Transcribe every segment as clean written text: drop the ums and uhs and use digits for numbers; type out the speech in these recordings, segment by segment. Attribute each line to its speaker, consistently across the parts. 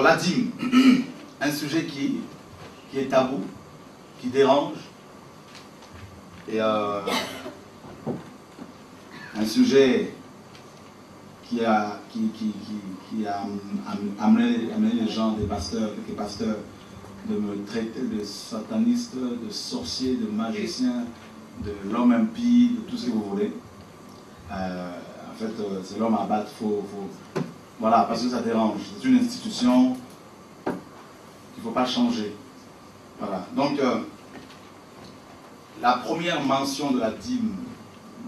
Speaker 1: Alors, la dîme, un sujet qui est tabou, qui dérange, et un sujet qui a amené les gens, quelques pasteurs, de me traiter de sataniste, de sorcier, de magicien, de l'homme impie, de tout ce que vous voulez. En fait, c'est l'homme à battre, voilà, parce que ça dérange. C'est une institution qu'il ne faut pas changer. Voilà. Donc, la première mention de la dîme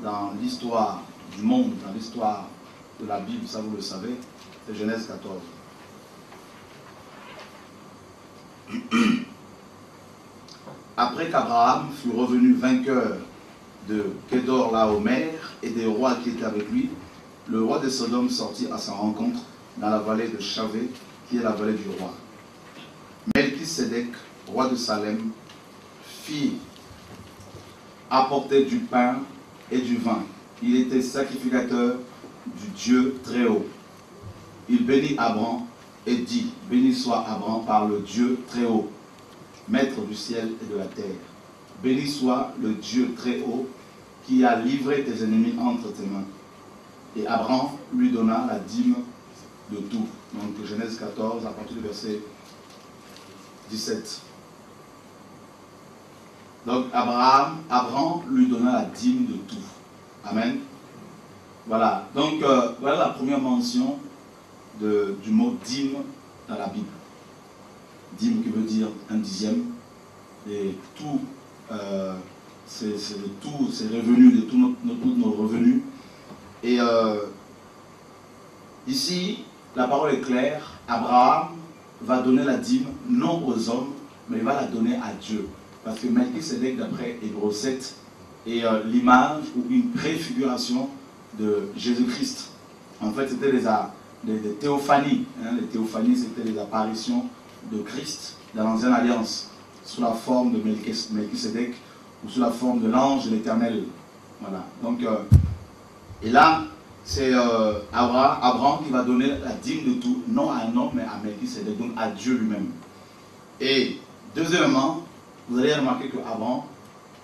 Speaker 1: dans l'histoire du monde, dans l'histoire de la Bible, ça vous le savez, c'est Genèse 14. Après qu'Abraham fut revenu vainqueur de Kedor-Laomer et des rois qui étaient avec lui, le roi de Sodome sortit à sa rencontre dans la vallée de Chavé, qui est la vallée du roi. Melchisédek, roi de Salem, fit apporter du pain et du vin. Il était sacrificateur du Dieu très haut. Il bénit Abraham et dit, béni soit Abraham par le Dieu très haut, maître du ciel et de la terre. Béni soit le Dieu très haut qui a livré tes ennemis entre tes mains. Et Abraham lui donna la dîme de tout. Donc Genèse 14 à partir du verset 17. Donc Abraham lui donna la dîme de tout. Amen. Voilà. Donc voilà la première mention du mot dîme dans la Bible. Dîme qui veut dire un dixième. Et tout, c'est revenus, de tous nos revenus. Et ici, la parole est claire. Abraham va donner la dîme non aux hommes, mais il va la donner à Dieu. Parce que Melchisédek, d'après Hébreux 7, est l'image ou une préfiguration de Jésus-Christ. En fait, c'était des théophanies. Hein. Les théophanies, c'était les apparitions de Christ dans l'Ancienne Alliance, sous la forme de Melchisédek ou sous la forme de l'ange de l'Éternel. Voilà. Donc, et là, c'est Abraham qui va donner la dîme de tout, non à un homme, mais à Melchisédek, donc à Dieu lui-même. Et deuxièmement, vous allez remarquer que Abraham,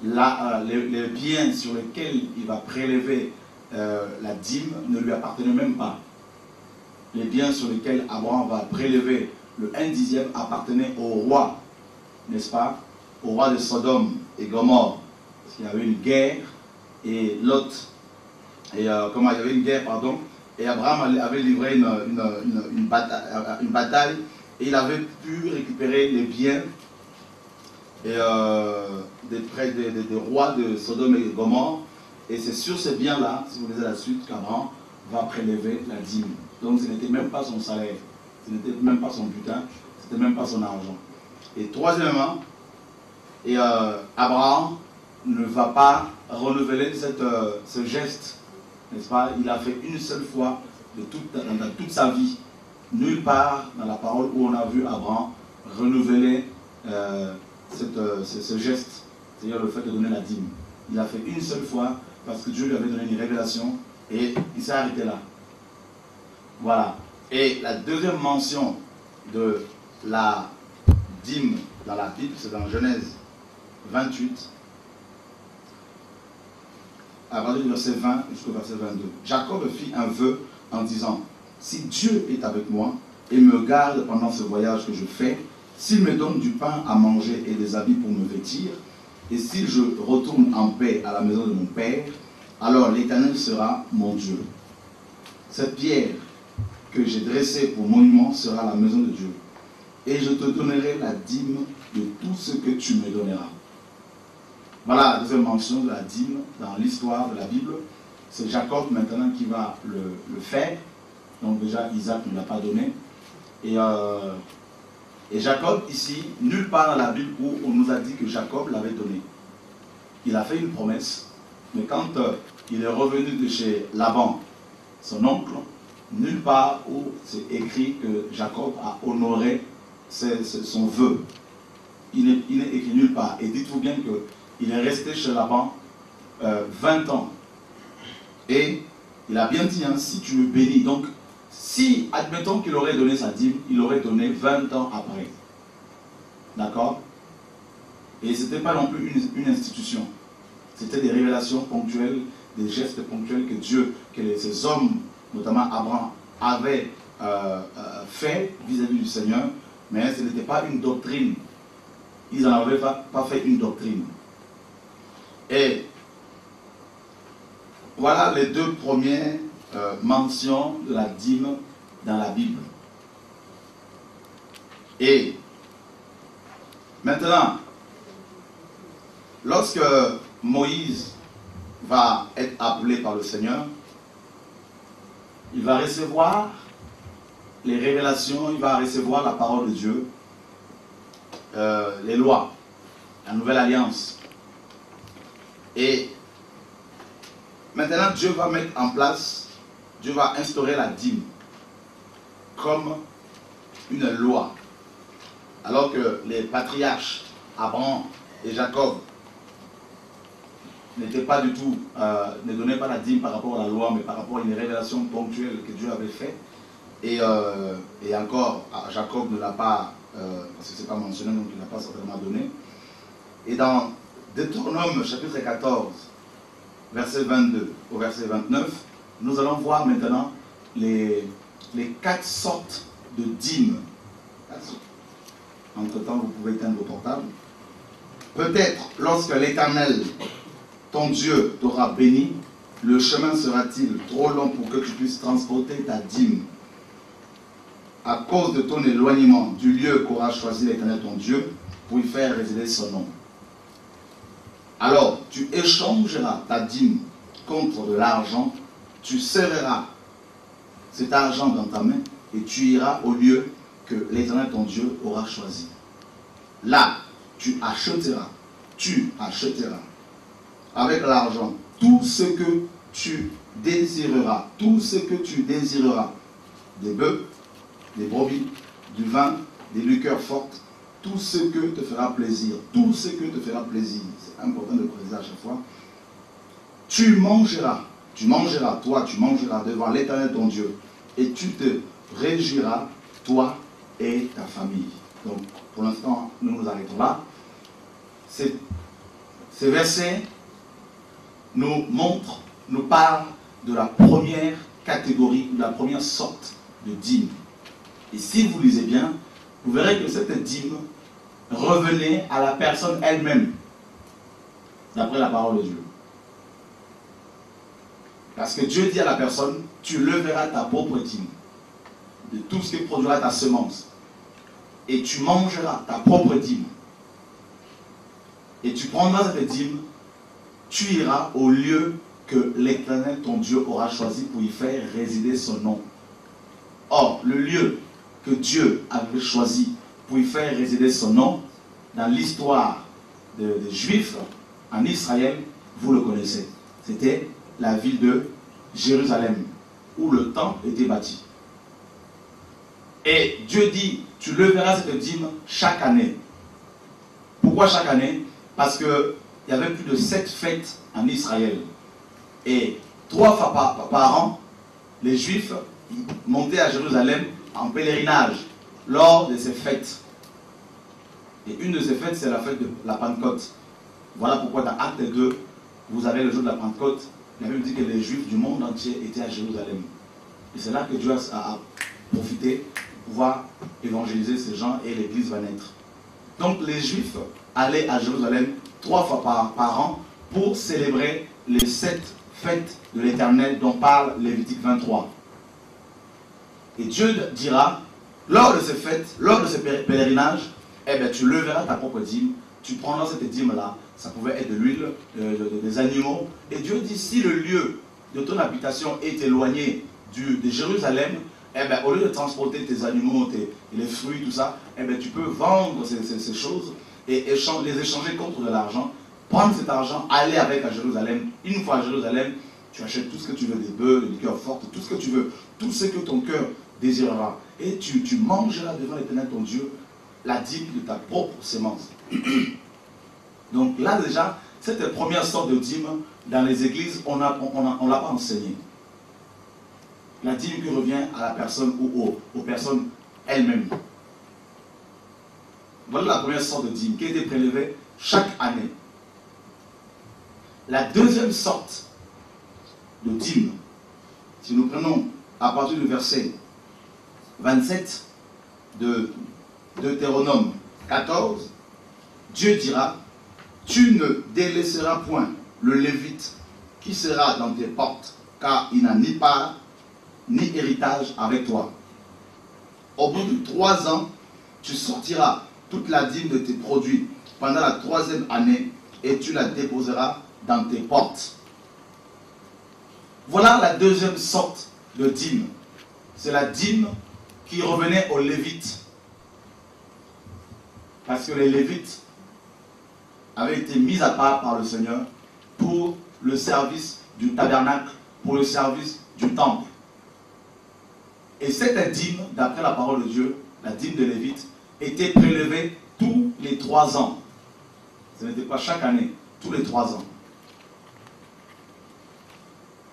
Speaker 1: les biens sur lesquels il va prélever la dîme ne lui appartenaient même pas. Les biens sur lesquels Abraham va prélever le 1/10 appartenaient au roi, n'est-ce pas? Au roi de Sodome et Gomorrhe. Parce qu'il y avait une guerre et Lot, il y avait une guerre, pardon, et Abraham avait livré une bataille et il avait pu récupérer les biens et, des rois de Sodome et Gomorrhe. Et c'est sur ces biens-là, si vous lisez la suite, qu'Abraham va prélever la dîme. Donc ce n'était même pas son salaire, ce n'était même pas son butin, ce n'était même pas son argent. Et troisièmement, Abraham ne va pas renouveler ce geste, n'est-ce pas? Il a fait une seule fois dans toute sa vie. Nulle part dans la parole où on a vu Abraham renouveler ce geste, c'est-à-dire le fait de donner la dîme. Il a fait une seule fois parce que Dieu lui avait donné une révélation et il s'est arrêté là. Voilà. Et la deuxième mention de la dîme dans la Bible, c'est dans Genèse 28, à partir du verset 20 jusqu'au verset 22. Jacob fit un vœu en disant, si Dieu est avec moi et me garde pendant ce voyage que je fais, s'il me donne du pain à manger et des habits pour me vêtir, et si je retourne en paix à la maison de mon père, alors l'Éternel sera mon Dieu. Cette pierre que j'ai dressée pour monument sera la maison de Dieu. Et je te donnerai la dîme de tout ce que tu me donneras. Voilà la deuxième mention de la dîme dans l'histoire de la Bible. C'est Jacob maintenant qui va le faire. Donc déjà Isaac ne l'a pas donné. Et Jacob ici, nulle part dans la Bible où on nous a dit que Jacob l'avait donné. Il a fait une promesse, mais quand il est revenu de chez Laban, son oncle, nulle part où c'est écrit que Jacob a honoré son vœu. Il n'est écrit nulle part. Et dites-vous bien qu'il est resté chez Laban 20 ans. Et il a bien dit, hein, si tu me bénis, donc Si, admettons qu'il aurait donné sa dîme, il aurait donné 20 ans après. D'accord? Et ce n'était pas non plus une institution. C'était des révélations ponctuelles, des gestes ponctuels que Dieu, ces hommes, notamment Abraham, avaient fait vis-à-vis du Seigneur, mais ce n'était pas une doctrine. Ils n'en avaient pas fait une doctrine. Et voilà les deux premières mentions de la dîme dans la Bible. Et maintenant, lorsque Moïse va être appelé par le Seigneur, il va recevoir les révélations, il va recevoir la parole de Dieu, les lois, la nouvelle alliance. Et maintenant, Dieu va mettre en place, Dieu va instaurer la dîme comme une loi. Alors que les patriarches, Abraham et Jacob, n'étaient pas du tout, ne donnaient pas la dîme par rapport à la loi, mais par rapport à une révélation ponctuelle que Dieu avait faite. Et encore, Jacob ne l'a pas, parce que ce n'est pas mentionné, donc il ne l'a pas certainement donné. Et dans Deutéronome chapitre 14, verset 22 au verset 29, nous allons voir maintenant les 4 sortes de dîmes. Entre-temps, vous pouvez éteindre vos portables. Peut-être lorsque l'Éternel, ton Dieu, t'aura béni, le chemin sera-t-il trop long pour que tu puisses transporter ta dîme à cause de ton éloignement du lieu qu'aura choisi l'Éternel ton Dieu pour y faire résider son nom. Alors, tu échangeras ta dîme contre de l'argent, tu serreras cet argent dans ta main et tu iras au lieu que l'Éternel ton Dieu aura choisi. Là, tu achèteras avec l'argent tout ce que tu désireras, des bœufs, des brebis, du vin, des liqueurs fortes, tout ce que te fera plaisir, c'est important de préciser à chaque fois. Tu mangeras devant l'Éternel ton Dieu, et tu te réjouiras, toi et ta famille. Donc, pour l'instant, nous nous arrêtons là. Ces versets nous parlent de la première catégorie, de la première sorte de dîme. Et si vous lisez bien, vous verrez que cette dîme revenait à la personne elle-même, d'après la parole de Dieu. Parce que Dieu dit à la personne, tu leveras ta propre dîme, de tout ce que produira ta semence, et tu mangeras ta propre dîme. Et tu prendras cette dîme, tu iras au lieu que l'Éternel, ton Dieu, aura choisi pour y faire résider son nom. Or, le lieu que Dieu avait choisi pour y faire résider son nom, dans l'histoire des Juifs en Israël, vous le connaissez. C'était la ville de Jérusalem, où le temple était bâti. Et Dieu dit, tu leveras cette dîme chaque année. Pourquoi chaque année? Parce qu'il y avait plus de 7 fêtes en Israël. Et 3 fois par an, les Juifs montaient à Jérusalem en pèlerinage lors de ces fêtes. Et une de ces fêtes, c'est la fête de la Pentecôte. Voilà pourquoi dans Acte 2, vous avez le jour de la Pentecôte. La Bible dit que les Juifs du monde entier étaient à Jérusalem. Et c'est là que Dieu a profité pour pouvoir évangéliser ces gens et l'Église va naître. Donc les Juifs allaient à Jérusalem 3 fois par an pour célébrer les 7 fêtes de l'Éternel dont parle Lévitique 23. Et Dieu dira, lors de ces fêtes, lors de ces pèlerinages, eh bien, tu leveras ta propre dîme, tu prendras cette dîme-là, ça pouvait être de l'huile, des animaux. Et Dieu dit, si le lieu de ton habitation est éloigné de Jérusalem, eh bien, au lieu de transporter tes animaux, les fruits, tout ça, eh bien, tu peux vendre ces choses et les échanger contre de l'argent. Prendre cet argent, aller avec à Jérusalem. Une fois à Jérusalem, tu achètes tout ce que tu veux, des bœufs, des liqueurs fortes, tout ce que tu veux, tout ce que ton cœur désirera. Et tu mangeras devant l'Éternel ton Dieu la dîme de ta propre semence. Donc là déjà, cette première sorte de dîme, dans les églises, on ne l'a pas enseigné. La dîme qui revient à la personne ou aux personnes elles-mêmes. Voilà la première sorte de dîme qui a été prélevée chaque année. La deuxième sorte de dîme, si nous prenons à partir du verset 27 de Deutéronome 14, Dieu dira, tu ne délaisseras point le Lévite qui sera dans tes portes, car il n'a ni part ni héritage avec toi. Au bout de 3 ans, tu sortiras toute la dîme de tes produits pendant la 3e année et tu la déposeras dans tes portes. Voilà la deuxième sorte de dîme. C'est la dîme qui revenait aux Lévites. Parce que les Lévites avaient été mis à part par le Seigneur pour le service du tabernacle, pour le service du temple. Et cette dîme, d'après la parole de Dieu, la dîme des Lévites, était prélevée tous les 3 ans. Ce n'était pas chaque année, tous les 3 ans.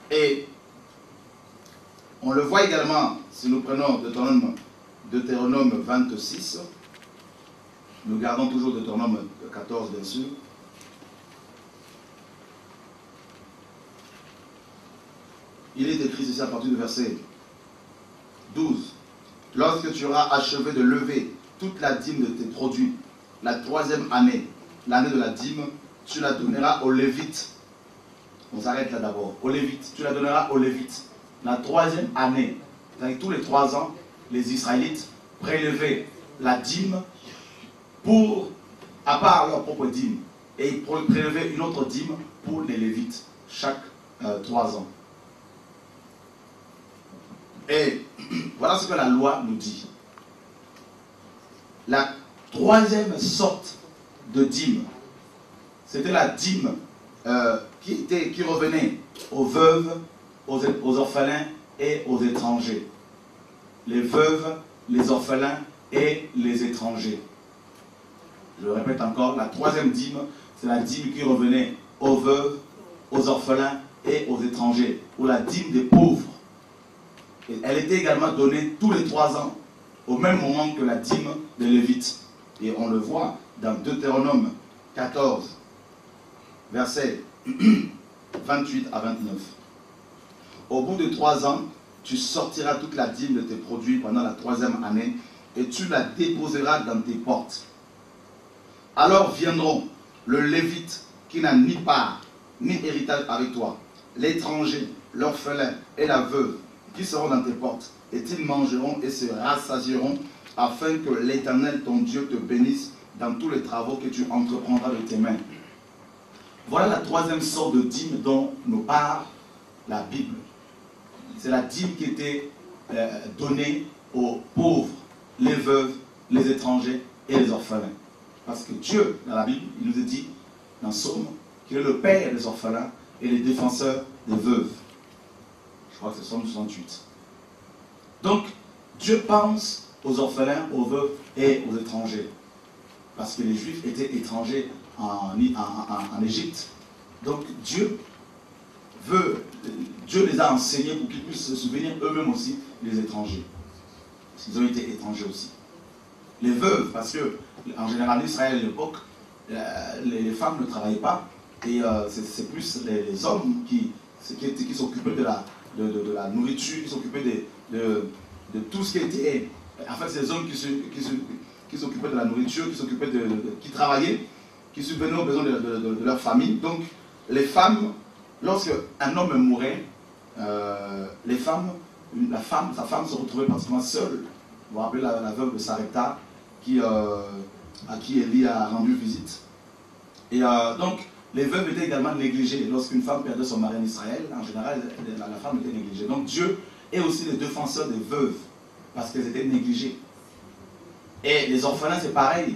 Speaker 1: Et on le voit également, si nous prenons Deutéronome 26, nous gardons toujours Deutéronome 14 bien sûr. Il est écrit ceci à partir du verset 12. Lorsque tu auras achevé de lever toute la dîme de tes produits, la 3e année, l'année de la dîme, tu la donneras aux Lévites. On s'arrête là d'abord. Aux Lévites. Tu la donneras aux Lévites. La 3e année, c'est-à-dire tous les 3 ans, les Israélites prélevaient la dîme pour, à part leur propre dîme, et ils prélevaient une autre dîme pour les Lévites, chaque 3 ans. Et voilà ce que la loi nous dit. La 3e sorte de dîme, c'était la dîme qui revenait aux veuves, aux orphelins et aux étrangers. Les veuves, les orphelins et les étrangers. Je répète encore, la 3e dîme, c'est la dîme qui revenait aux veuves, aux orphelins et aux étrangers, ou la dîme des pauvres. Et elle était également donnée tous les 3 ans, au même moment que la dîme des Lévites. Et on le voit dans Deutéronome 14, versets 28 à 29. Au bout de 3 ans, tu sortiras toute la dîme de tes produits pendant la 3e année et tu la déposeras dans tes portes. Alors viendront le Lévite qui n'a ni part ni héritage avec toi, l'étranger, l'orphelin et la veuve qui seront dans tes portes, et ils mangeront et se rassasieront, afin que l'Éternel, ton Dieu, te bénisse dans tous les travaux que tu entreprendras de tes mains. Voilà la 3e sorte de dîme dont nous parle la Bible. C'est la dîme qui était donnée aux pauvres, les veuves, les étrangers et les orphelins. Parce que Dieu, dans la Bible, il nous a dit, dans Psaume, qu'il est le père des orphelins et les défenseurs des veuves. Je crois que c'est Psaume 68. Donc, Dieu pense aux orphelins, aux veuves et aux étrangers. Parce que les Juifs étaient étrangers en Égypte. Donc, Dieu les a enseignés pour qu'ils puissent se souvenir eux-mêmes aussi des étrangers. Parce qu'ils ont été étrangers aussi. Les veuves, parce que en général en Israël à l'époque, les femmes ne travaillaient pas. Et c'est plus les hommes qui s'occupaient de la nourriture, qui s'occupaient de tout ce qui était... En fait, c'est les hommes qui s'occupaient de la nourriture, qui travaillaient, qui subvenaient aux besoins de leur famille. Donc, les femmes, lorsque un homme mourait, sa femme se retrouvait pratiquement seule. Vous vous rappelez la veuve de Sarepta, à qui Élie a rendu visite. Et donc, les veuves étaient également négligées. Lorsqu'une femme perdait son mari en Israël, en général, la femme était négligée. Donc Dieu est aussi le défenseur des veuves, parce qu'elles étaient négligées. Et les orphelins, c'est pareil.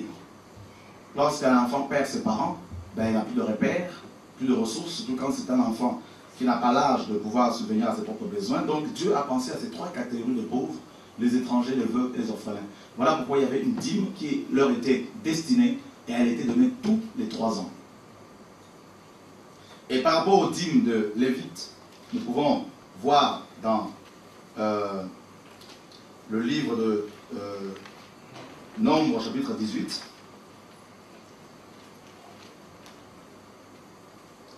Speaker 1: Lorsqu'un enfant perd ses parents, ben, il n'a plus de repères, plus de ressources, surtout quand c'est un enfant qui n'a pas l'âge de pouvoir subvenir à ses propres besoins. Donc Dieu a pensé à ces 3 catégories de pauvres, les étrangers, les veuves et les orphelins. Voilà pourquoi il y avait une dîme qui leur était destinée et elle était donnée tous les 3 ans. Et par rapport aux dîmes de Lévite, nous pouvons voir dans le livre de Nombre, chapitre 18.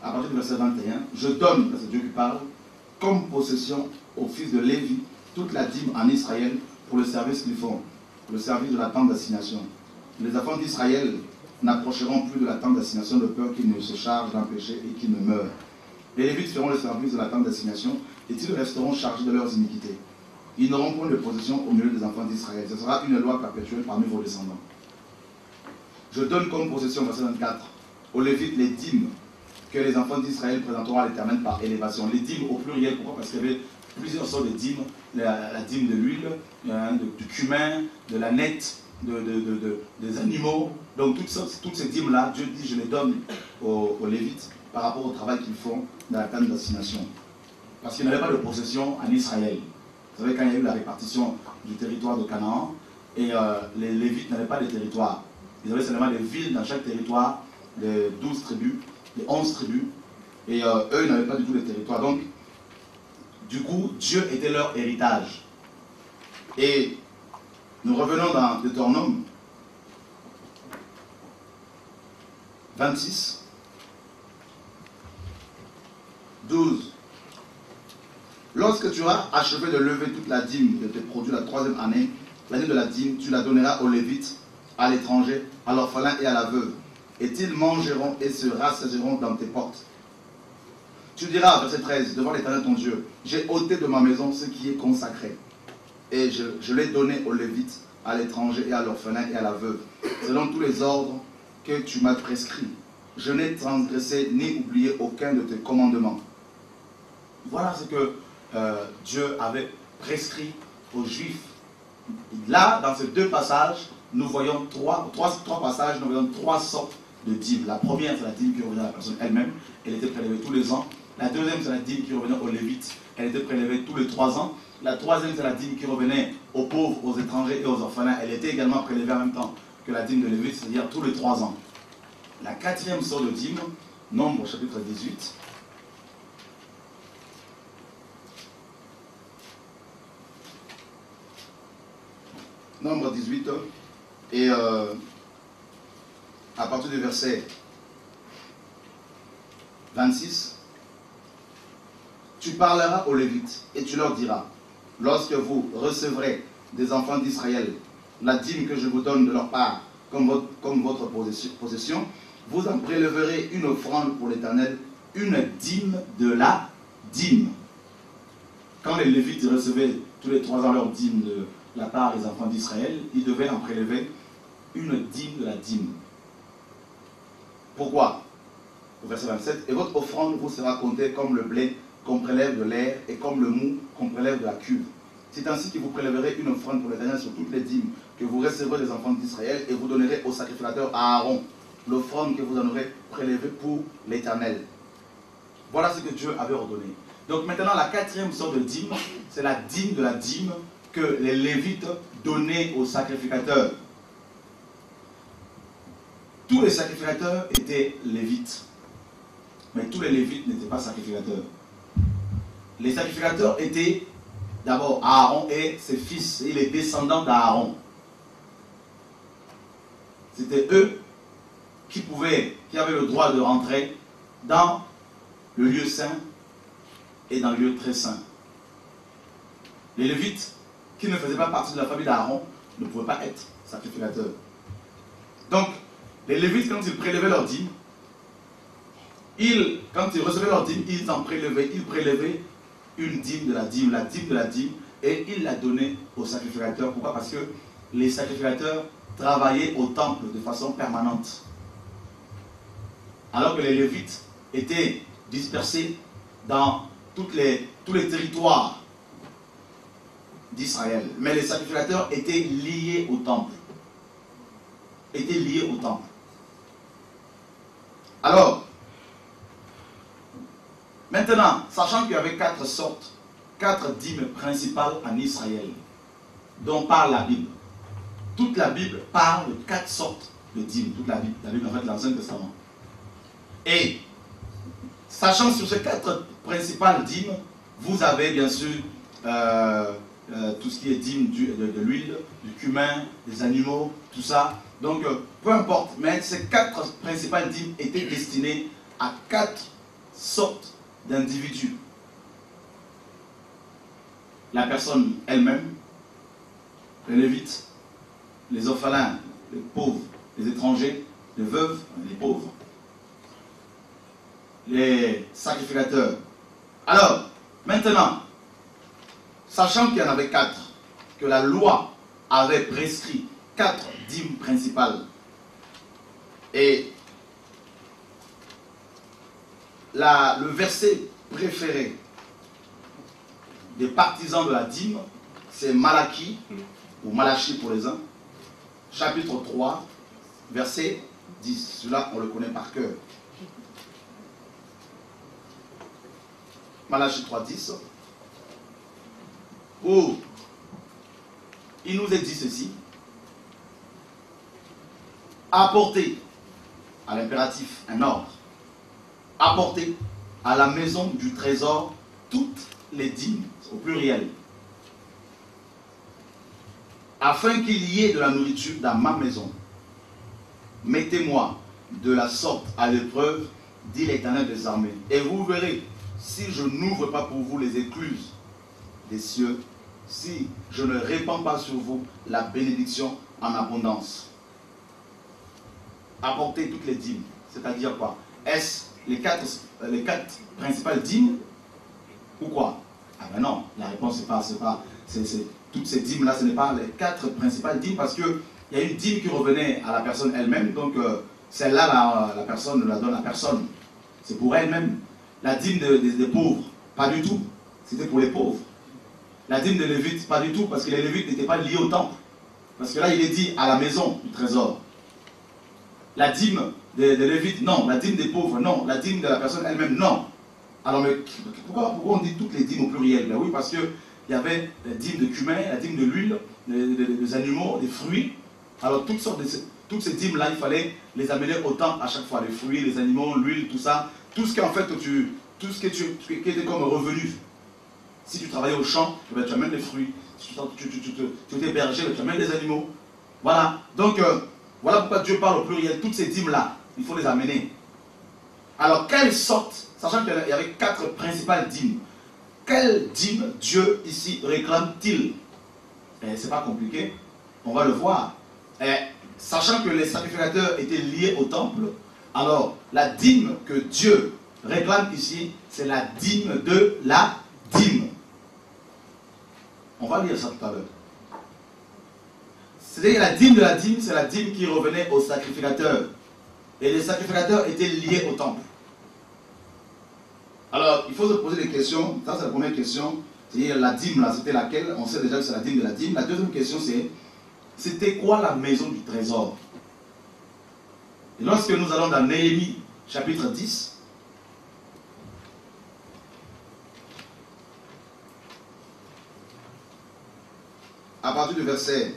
Speaker 1: À partir du verset 21, je donne, c'est Dieu qui parle, comme possession aux fils de Lévi toute la dîme en Israël pour le service qu'ils font, le service de la tente d'assignation. Les enfants d'Israël n'approcheront plus de la tente d'assignation de peur qu'ils ne se chargent d'un péché et qu'ils ne meurent. Les Lévites feront le service de la tente d'assignation et ils resteront chargés de leurs iniquités. Ils n'auront point de possession au milieu des enfants d'Israël. Ce sera une loi perpétuelle parmi vos descendants. Je donne comme possession, verset 24, aux Lévites les dîmes que les enfants d'Israël présenteront à l'Éternel par élévation. Les dîmes au pluriel, pourquoi? Parce qu'il y avait plusieurs sortes de dîmes. La dîme de l'huile, du cumin, de la nette, des animaux. Donc toutes ces dîmes-là, Dieu dit, je les donne aux Lévites par rapport au travail qu'ils font dans la tente d'assignation. Parce qu'il n'y avait pas de possession en Israël. Vous savez, quand il y a eu la répartition du territoire de Canaan, et les Lévites n'avaient pas de territoire. Ils avaient seulement des villes dans chaque territoire, les 12 tribus, les 11 tribus, et eux n'avaient pas du tout de territoire. Donc, du coup, Dieu était leur héritage. Et nous revenons dans Deutéronome 26, 12. Lorsque tu auras achevé de lever toute la dîme de tes produits la 3e année, l'année de la dîme, tu la donneras aux Lévites, à l'étranger, à l'orphelin et à la veuve. Et ils mangeront et se rassasieront dans tes portes. Tu diras, verset 13, devant l'Éternel ton Dieu, j'ai ôté de ma maison ce qui est consacré. Et je l'ai donné aux Lévites, à l'étranger et à l'orphelin et à la veuve, selon tous les ordres que tu m'as prescrits. Je n'ai transgressé ni oublié aucun de tes commandements. Voilà ce que Dieu avait prescrit aux Juifs. Là, dans ces deux passages, nous voyons trois passages, nous voyons trois sortes de dîmes. La première, c'est la dîme qui revenait à la personne elle-même. Elle était prélevée tous les ans. La deuxième, c'est la dîme qui revenait aux Lévites. Elle était prélevée tous les 3 ans. La troisième, c'est la dîme qui revenait aux pauvres, aux étrangers et aux orphelins. Elle était également prélevée en même temps que la dîme de Lévite, c'est-à-dire tous les 3 ans. La quatrième sorte de dîme, Nombre chapitre 18. Nombre 18, et à partir du verset 26, tu parleras aux Lévites et tu leur diras, lorsque vous recevrez des enfants d'Israël la dîme que je vous donne de leur part comme votre possession, vous en préleverez une offrande pour l'Éternel, une dîme de la dîme. Quand les Lévites recevaient tous les 3 ans leur dîme de la part des enfants d'Israël, ils devaient en prélever une dîme de la dîme. Pourquoi? Au verset 27, et votre offrande vous sera comptée comme le blé qu'on prélève de l'air et comme le mou qu'on prélève de la cuve. C'est ainsi que vous prélèverez une offrande pour l'Éternel sur toutes les dîmes que vous recevrez des enfants d'Israël et vous donnerez au sacrificateur Aaron l'offrande que vous en aurez prélevée pour l'Éternel. Voilà ce que Dieu avait ordonné. Donc maintenant, la quatrième sorte de dîme, c'est la dîme de la dîme que les Lévites donnaient aux sacrificateurs. Tous les sacrificateurs étaient Lévites, mais tous les Lévites n'étaient pas sacrificateurs. Les sacrificateurs étaient d'abord Aaron et ses fils, et les descendants d'Aaron. C'était eux qui avaient le droit de rentrer dans le lieu saint et dans le lieu très saint. Les Lévites, qui ne faisaient pas partie de la famille d'Aaron, ne pouvaient pas être sacrificateurs. Donc, les Lévites, quand ils prélevaient leur dîme, quand ils recevaient leur dîme, ils prélevaient une dîme de la dîme, et ils la donnaient aux sacrificateurs. Pourquoi? Parce que les sacrificateurs travaillaient au temple de façon permanente. Alors que les Lévites étaient dispersés dans tous les territoires d'Israël. Mais les sacrificateurs étaient liés au temple. Alors, maintenant, sachant qu'il y avait 4 dîmes principales en Israël, dont parle la Bible. Toute la Bible parle de 4 sortes de dîmes. Toute la Bible, en fait, l'Ancien Testament. Et, sachant sur ces 4 principales dîmes, vous avez bien sûr tout ce qui est dîme de l'huile, du cumin, des animaux, tout ça. Donc, peu importe, mais ces 4 principales dîmes étaient destinées à 4 sortes d'individus. La personne elle-même, les lévites, les orphelins, les pauvres, les étrangers, les veuves, les pauvres, les sacrificateurs. Alors, maintenant, sachant qu'il y en avait 4, que la loi avait prescrit 4 dîmes principales, et le verset préféré des partisans de la dîme, c'est Malachie, ou Malachie pour les uns, chapitre 3, verset 10. Celui-là, on le connaît par cœur. Malachie 3, 10. Où il nous est dit ceci: apportez, à l'impératif, un ordre, apportez à la maison du trésor toutes les dîmes, au pluriel, afin qu'il y ait de la nourriture dans ma maison. Mettez-moi de la sorte à l'épreuve, dit l'Éternel des armées, et vous verrez si je n'ouvre pas pour vous les écluses des cieux, si je ne répands pas sur vous la bénédiction en abondance. Apportez toutes les dîmes, c'est-à-dire quoi? Est-ce les quatre principales dîmes ou quoi? Ah ben non, la réponse c'est toutes ces dîmes-là, ce n'est pas les 4 principales dîmes, parce qu'il y a une dîme qui revenait à la personne elle-même, donc celle-là, la personne ne la donne à personne. C'est pour elle-même. La dîme des pauvres, pas du tout. C'était pour les pauvres. La dîme des Lévites, pas du tout, parce que les Lévites n'étaient pas liés au temple. Parce que là, il est dit à la maison du trésor. La dîme des Lévites, non. La dîme des pauvres, non. La dîme de la personne elle-même, non. Alors, mais pourquoi on dit toutes les dîmes au pluriel? Ben oui, parce qu'il y avait la dîme de cumin, la dîme de l'huile, des animaux, des fruits. Alors, toutes ces dîmes-là, il fallait les amener au temple à chaque fois. Les fruits, les animaux, l'huile, tout ça. Tout ce qui, en fait, tout ce qui était comme revenu. Si tu travaillais au champ, eh bien, tu amènes les fruits. Si tu étais berger, tu amènes des animaux. Voilà. Donc, voilà pourquoi Dieu parle au pluriel. Toutes ces dîmes-là, il faut les amener. Alors, quelle sorte, sachant qu'il y avait 4 principales dîmes, quelle dîme Dieu ici réclame-t-il? C'est pas compliqué. On va le voir. Sachant que les sacrificateurs étaient liés au temple, alors la dîme que Dieu réclame ici, c'est la dîme de la dîme. On va lire ça tout à l'heure. C'est-à-dire la dîme de la dîme, c'est la dîme qui revenait aux sacrificateurs. Et les sacrificateurs étaient liés au temple. Alors, il faut se poser des questions. Ça, c'est la première question. C'est-à-dire la dîme, là, c'était laquelle? On sait déjà que c'est la dîme de la dîme. La deuxième question, c'est: c'était quoi la maison du trésor? Et lorsque nous allons dans Néhémie, chapitre 10, à partir du verset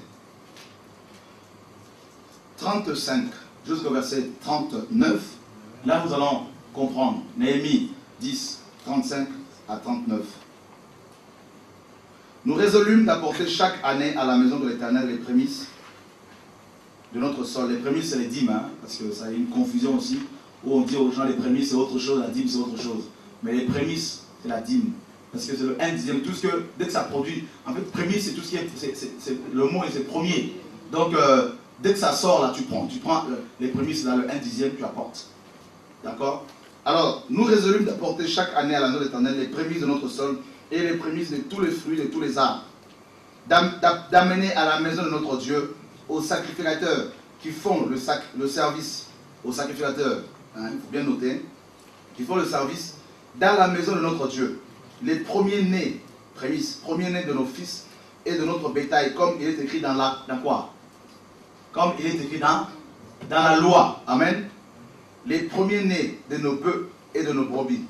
Speaker 1: 35 jusqu'au verset 39, là nous allons comprendre. Néhémie 10, 35 à 39. Nous résolûmes d'apporter chaque année à la maison de l'Éternel les prémices de notre sol. Les prémices, c'est les dîmes, hein, parce que ça a une confusion aussi, où on dit aux gens les prémices c'est autre chose, la dîme c'est autre chose. Mais les prémices, c'est la dîme. Parce que c'est le 1/10, tout ce que, dès que ça produit, en fait, prémisse, c'est tout ce qui est, le mot, c'est premier. Donc, dès que ça sort, là, tu prends les prémices, là, le 1/10, tu apportes. D'accord? Alors, nous résolûmes d'apporter chaque année à la maison de l'Éternel les prémices de notre sol et les prémices de tous les fruits, de tous les arbres. D'amener à la maison de notre Dieu, aux sacrificateurs qui font le service, aux sacrificateurs, hein, il faut bien noter, qui font le service dans la maison de notre Dieu, les premiers-nés, prémices, premiers-nés de nos fils et de notre bétail, comme il est écrit dans quoi? Comme il est écrit dans la loi. Amen. Les premiers-nés de nos bœufs et de nos brebis,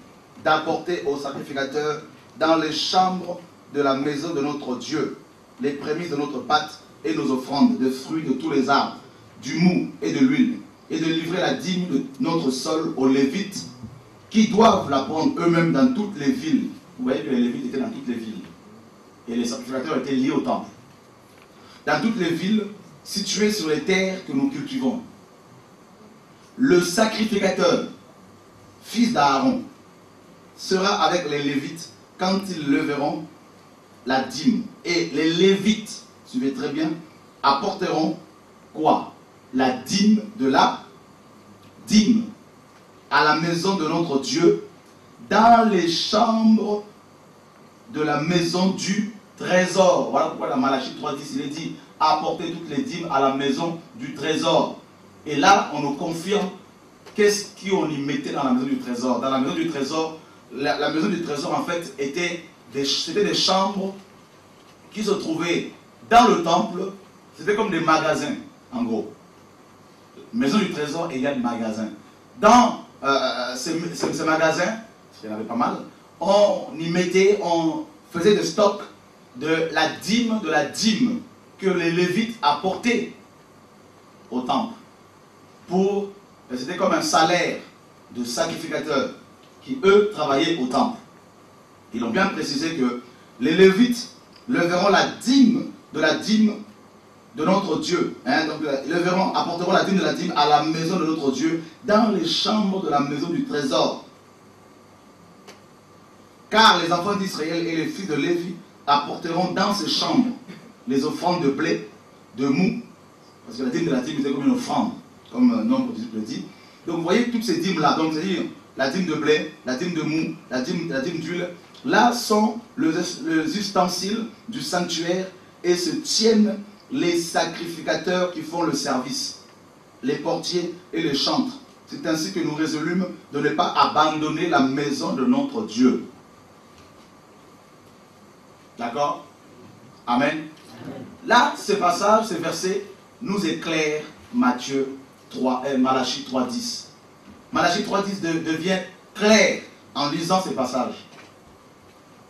Speaker 1: d'apporter aux sacrificateurs dans les chambres de la maison de notre Dieu les prémices de notre pâte et nos offrandes, de fruits de tous les arbres, du mou et de l'huile, et de livrer la dîme de notre sol aux Lévites, qui doivent la prendre eux-mêmes dans toutes les villes. Vous voyez que les Lévites étaient dans toutes les villes. Et les sacrificateurs étaient liés au temple. Dans toutes les villes situées sur les terres que nous cultivons, le sacrificateur, fils d'Aaron, sera avec les Lévites quand ils leveront la dîme. Et les Lévites, suivez très bien, apporteront quoi? La dîme de la dîme à la maison de notre Dieu, dans les chambres de la maison du trésor. Voilà pourquoi dans Malachie 3.10, il est dit apporter toutes les dîmes à la maison du trésor. Et là, on nous confirme qu'est-ce qu'on y mettait dans la maison du trésor. Dans la maison du trésor, la maison du trésor en fait c'était des chambres qui se trouvaient dans le temple. C'était comme des magasins en gros. Maison du trésor égale magasin. Dans ces magasins, il y en avait pas mal, on y mettait, on faisait des stocks de la dîme que les Lévites apportaient au temple. C'était comme un salaire de sacrificateurs qui, eux, travaillaient au temple. Ils ont bien précisé que les Lévites leveront la dîme de notre Dieu. Donc, apporteront la dîme de la dîme à la maison de notre Dieu, dans les chambres de la maison du trésor. Car les enfants d'Israël et les fils de Lévi apporteront dans ces chambres les offrandes de blé, de mou, parce que la dîme de la dîme était comme une offrande, comme nombre le dit. Donc vous voyez toutes ces dîmes-là, donc c'est-à-dire la dîme de blé, la dîme de mou, la dîme d'huile, là sont les ustensiles du sanctuaire et se tiennent les sacrificateurs qui font le service, les portiers et les chantres. C'est ainsi que nous résolûmes de ne pas abandonner la maison de notre Dieu. D'accord? Amen. Amen. Là, ce passage, ces versets nous éclairent Malachie 3.10. Malachie 3.10 devient clair en lisant ces passages.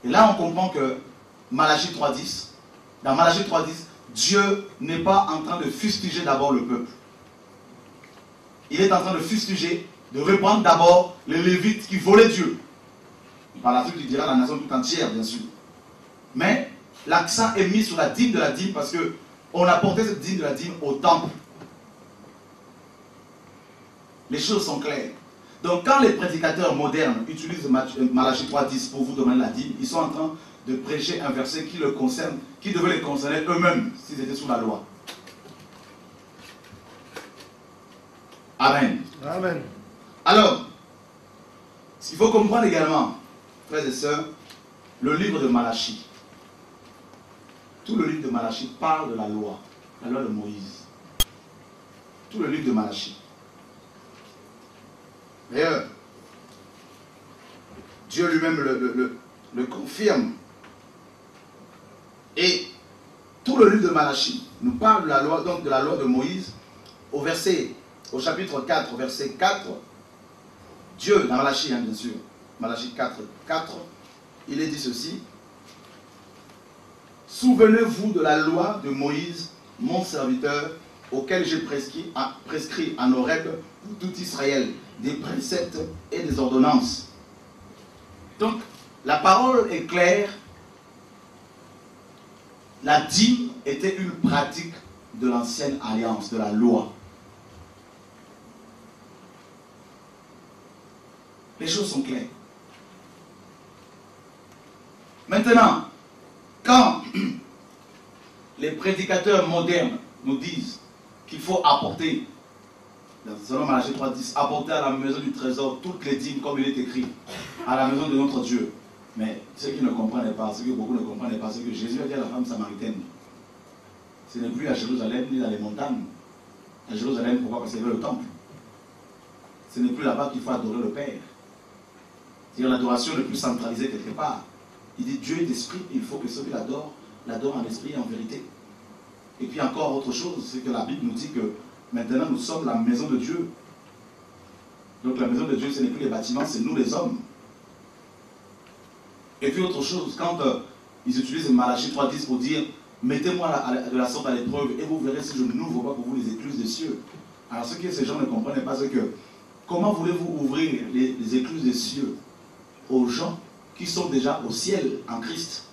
Speaker 1: Et là, on comprend que Malachie 3.10, dans Malachie 3.10, Dieu n'est pas en train de fustiger d'abord le peuple. Il est en train de fustiger, de reprendre d'abord les Lévites qui volaient Dieu. Par la suite, il dira la nation tout entière, bien sûr. Mais l'accent est mis sur la dîme de la dîme parce qu'on a porté cette dîme de la dîme au temple. Les choses sont claires. Donc quand les prédicateurs modernes utilisent Malachie 3.10 pour vous demander la dîme, ils sont en train de prêcher un verset qui le concerne, qui devait les concerner eux-mêmes s'ils étaient sous la loi. Amen.
Speaker 2: Amen.
Speaker 1: Alors, ce qu'il faut comprendre également, frères et sœurs, le livre de Malachie. Tout le livre de Malachie parle de la loi de Moïse. Tout le livre de Malachie. D'ailleurs, Dieu lui-même le confirme. Et tout le livre de Malachie nous parle de la loi, donc de la loi de Moïse. Au chapitre 4, au verset 4, Dieu, dans Malachie, bien sûr, Malachie 4, il est dit ceci. Souvenez-vous de la loi de Moïse, mon serviteur, auquel j'ai prescrit en Horeb pour tout Israël, des préceptes et des ordonnances. Donc, la parole est claire. La dîme était une pratique de l'ancienne alliance, de la loi. Les choses sont claires. Maintenant, quand les prédicateurs modernes nous disent qu'il faut apporter, selon Malachie 3.10, apporter à la maison du trésor toutes les dîmes comme il est écrit, à la maison de notre Dieu. Mais ceux qui ne comprenaient pas, ceux que beaucoup ne comprenaient pas, c'est que Jésus a dit à la femme samaritaine, ce n'est plus à Jérusalem ni dans les montagnes. À Jérusalem, pourquoi? Parce qu'il y avait le temple. Ce n'est plus là-bas qu'il faut adorer le Père. C'est-à-dire l'adoration n'est plus centralisée quelque part. Il dit Dieu est esprit, il faut que celui qui l'adore en esprit et en vérité. Et puis encore autre chose, c'est que la Bible nous dit que maintenant nous sommes la maison de Dieu. Donc la maison de Dieu, ce n'est plus les bâtiments, c'est nous les hommes. Et puis autre chose, quand ils utilisent Malachie 3.10 pour dire mettez-moi de la sorte à l'épreuve et vous verrez si je n'ouvre pas pour vous les écluses des cieux. Alors ce que ces gens ne comprennent pas, c'est que comment voulez-vous ouvrir les écluses des cieux aux gens qui sont déjà au ciel en Christ?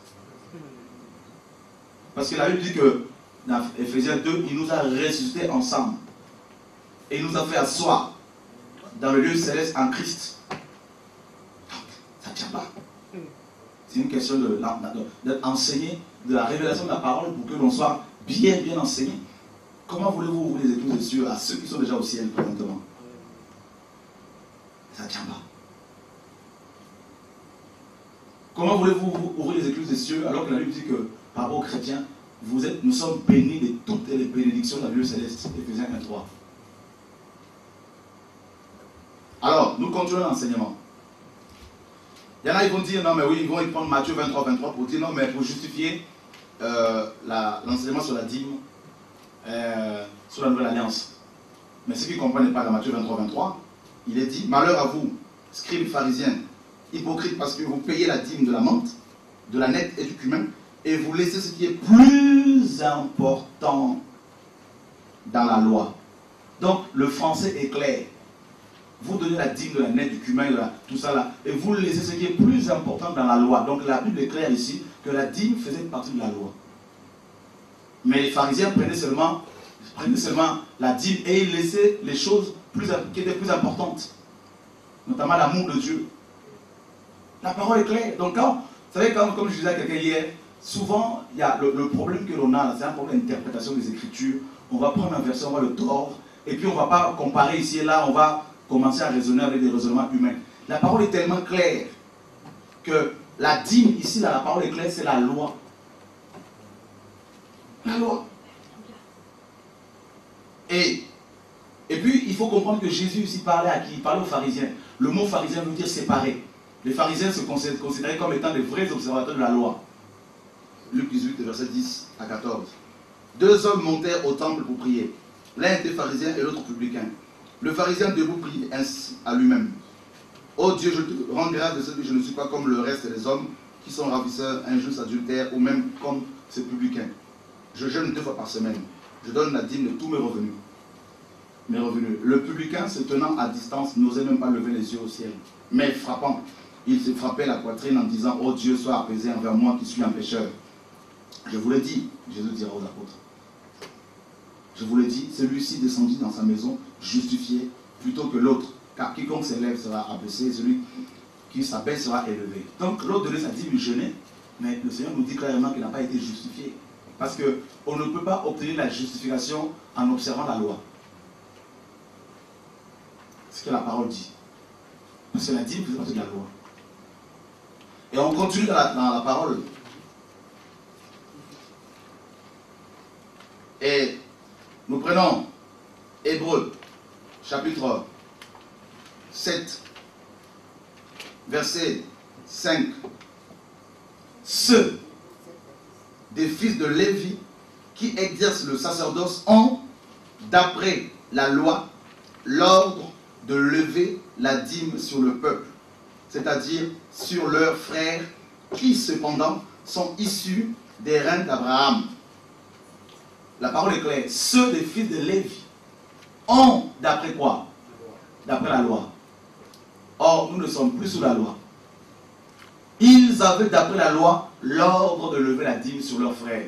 Speaker 1: Parce que la Bible dit que dans Ephésiens 2, il nous a ressuscités ensemble. Et il nous a fait asseoir dans le lieu céleste en Christ. Donc, ça ne tient pas. C'est une question d'être enseigné, de la révélation de la parole pour que l'on soit bien enseigné. Comment voulez-vous ouvrir les écluses des cieux à ceux qui sont déjà au ciel présentement? Ça ne tient pas. Comment voulez-vous ouvrir les écluses des cieux alors que la Bible dit que par rapport aux chrétiens, nous sommes bénis de toutes les bénédictions de la vie céleste, Ephésiens 1:3. Alors, nous continuons l'enseignement. Il y en a, ils vont dire, non mais oui, ils vont prendre Matthieu 23 pour dire, non mais pour justifier l'enseignement sur la dîme, sur la nouvelle alliance. Mais ceux qui ne comprennent pas dans Matthieu 23, il est dit, malheur à vous, scribes pharisiens, hypocrites, parce que vous payez la dîme de la menthe, de la nette et du cumin, et vous laissez ce qui est plus important dans la loi. Donc, le français est clair. Vous donnez la dîme de la nette, du cumin, tout ça là, et vous laissez ce qui est plus important dans la loi. Donc, la Bible est claire ici que la dîme faisait partie de la loi. Mais les pharisiens prenaient seulement la dîme et ils laissaient les choses qui étaient plus importantes, notamment l'amour de Dieu. La parole est claire. Donc, vous savez, comme je disais à quelqu'un hier, souvent, il y a le problème que l'on a, c'est un problème d'interprétation des Écritures. On va prendre un verset, on va le tordre, et puis on ne va pas comparer ici et là, on va commencer à raisonner avec des raisonnements humains. La parole est tellement claire que la dîme, ici, là, la parole est claire, c'est la loi. La loi. Et puis, il faut comprendre que Jésus ici parlait à qui? Il parlait aux pharisiens. Le mot pharisien veut dire séparé. Les pharisiens se considéraient comme étant les vrais observateurs de la loi. Luc 18, verset 10 à 14. Deux hommes montèrent au temple pour prier. L'un était pharisien et l'autre publicain. Le pharisien debout prie ainsi à lui-même. Ô Dieu, je te rends grâce de ce que je ne suis pas comme le reste des hommes qui sont ravisseurs, injustes, adultères ou même comme ces publicains. Je jeûne 2 fois par semaine. Je donne la dîme de tous mes revenus. Le publicain, se tenant à distance, n'osait même pas lever les yeux au ciel. Mais frappant, il se frappait la poitrine en disant, ô Dieu, sois apaisé envers moi qui suis un pécheur. Je vous le dis, Jésus dira aux apôtres. Je vous le dis, celui-ci descendit dans sa maison justifié plutôt que l'autre. Car quiconque s'élève sera abaissé, celui qui s'abaisse sera élevé. Donc l'autre donnait sa dîme, il jeûnait, mais le Seigneur nous dit clairement qu'il n'a pas été justifié. Parce qu'on ne peut pas obtenir la justification en observant la loi. C'est ce que la parole dit. Parce que la dîme fait partie de la loi. Et on continue dans la parole. Et nous prenons Hébreux, chapitre 7, verset 5. Ceux des fils de Lévi qui exercent le sacerdoce ont, d'après la loi, l'ordre de lever la dîme sur le peuple, c'est-à-dire sur leurs frères qui cependant sont issus des reins d'Abraham. La parole est claire. Ceux des fils de Lévi ont, d'après quoi? D'après la loi. Or, nous ne sommes plus sous la loi. Ils avaient, d'après la loi, l'ordre de lever la dîme sur leurs frères.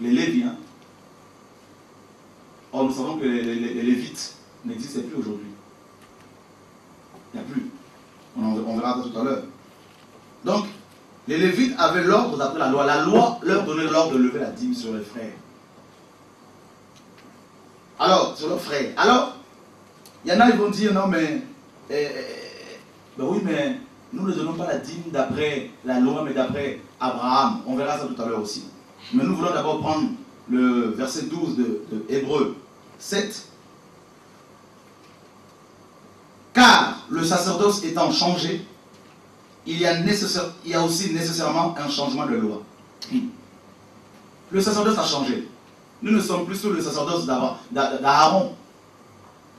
Speaker 1: Les Léviens. Or, nous savons que les Lévites n'existaient plus aujourd'hui. Il n'y a plus. On verra ça tout à l'heure. Donc, les Lévites avaient l'ordre d'après la loi. La loi leur donnait l'ordre de lever la dîme sur les frères. Alors, sur leurs frères. Alors, il y en a qui vont dire, non mais, ben oui, mais nous ne donnons pas la dîme d'après la loi, mais d'après Abraham. On verra ça tout à l'heure aussi. Mais nous voulons d'abord prendre le verset 12 de Hébreux 7. Car le sacerdoce étant changé, il y a aussi nécessairement un changement de loi. Le sacerdoce a changé. Nous ne sommes plus sous le sacerdoce d'Aaron.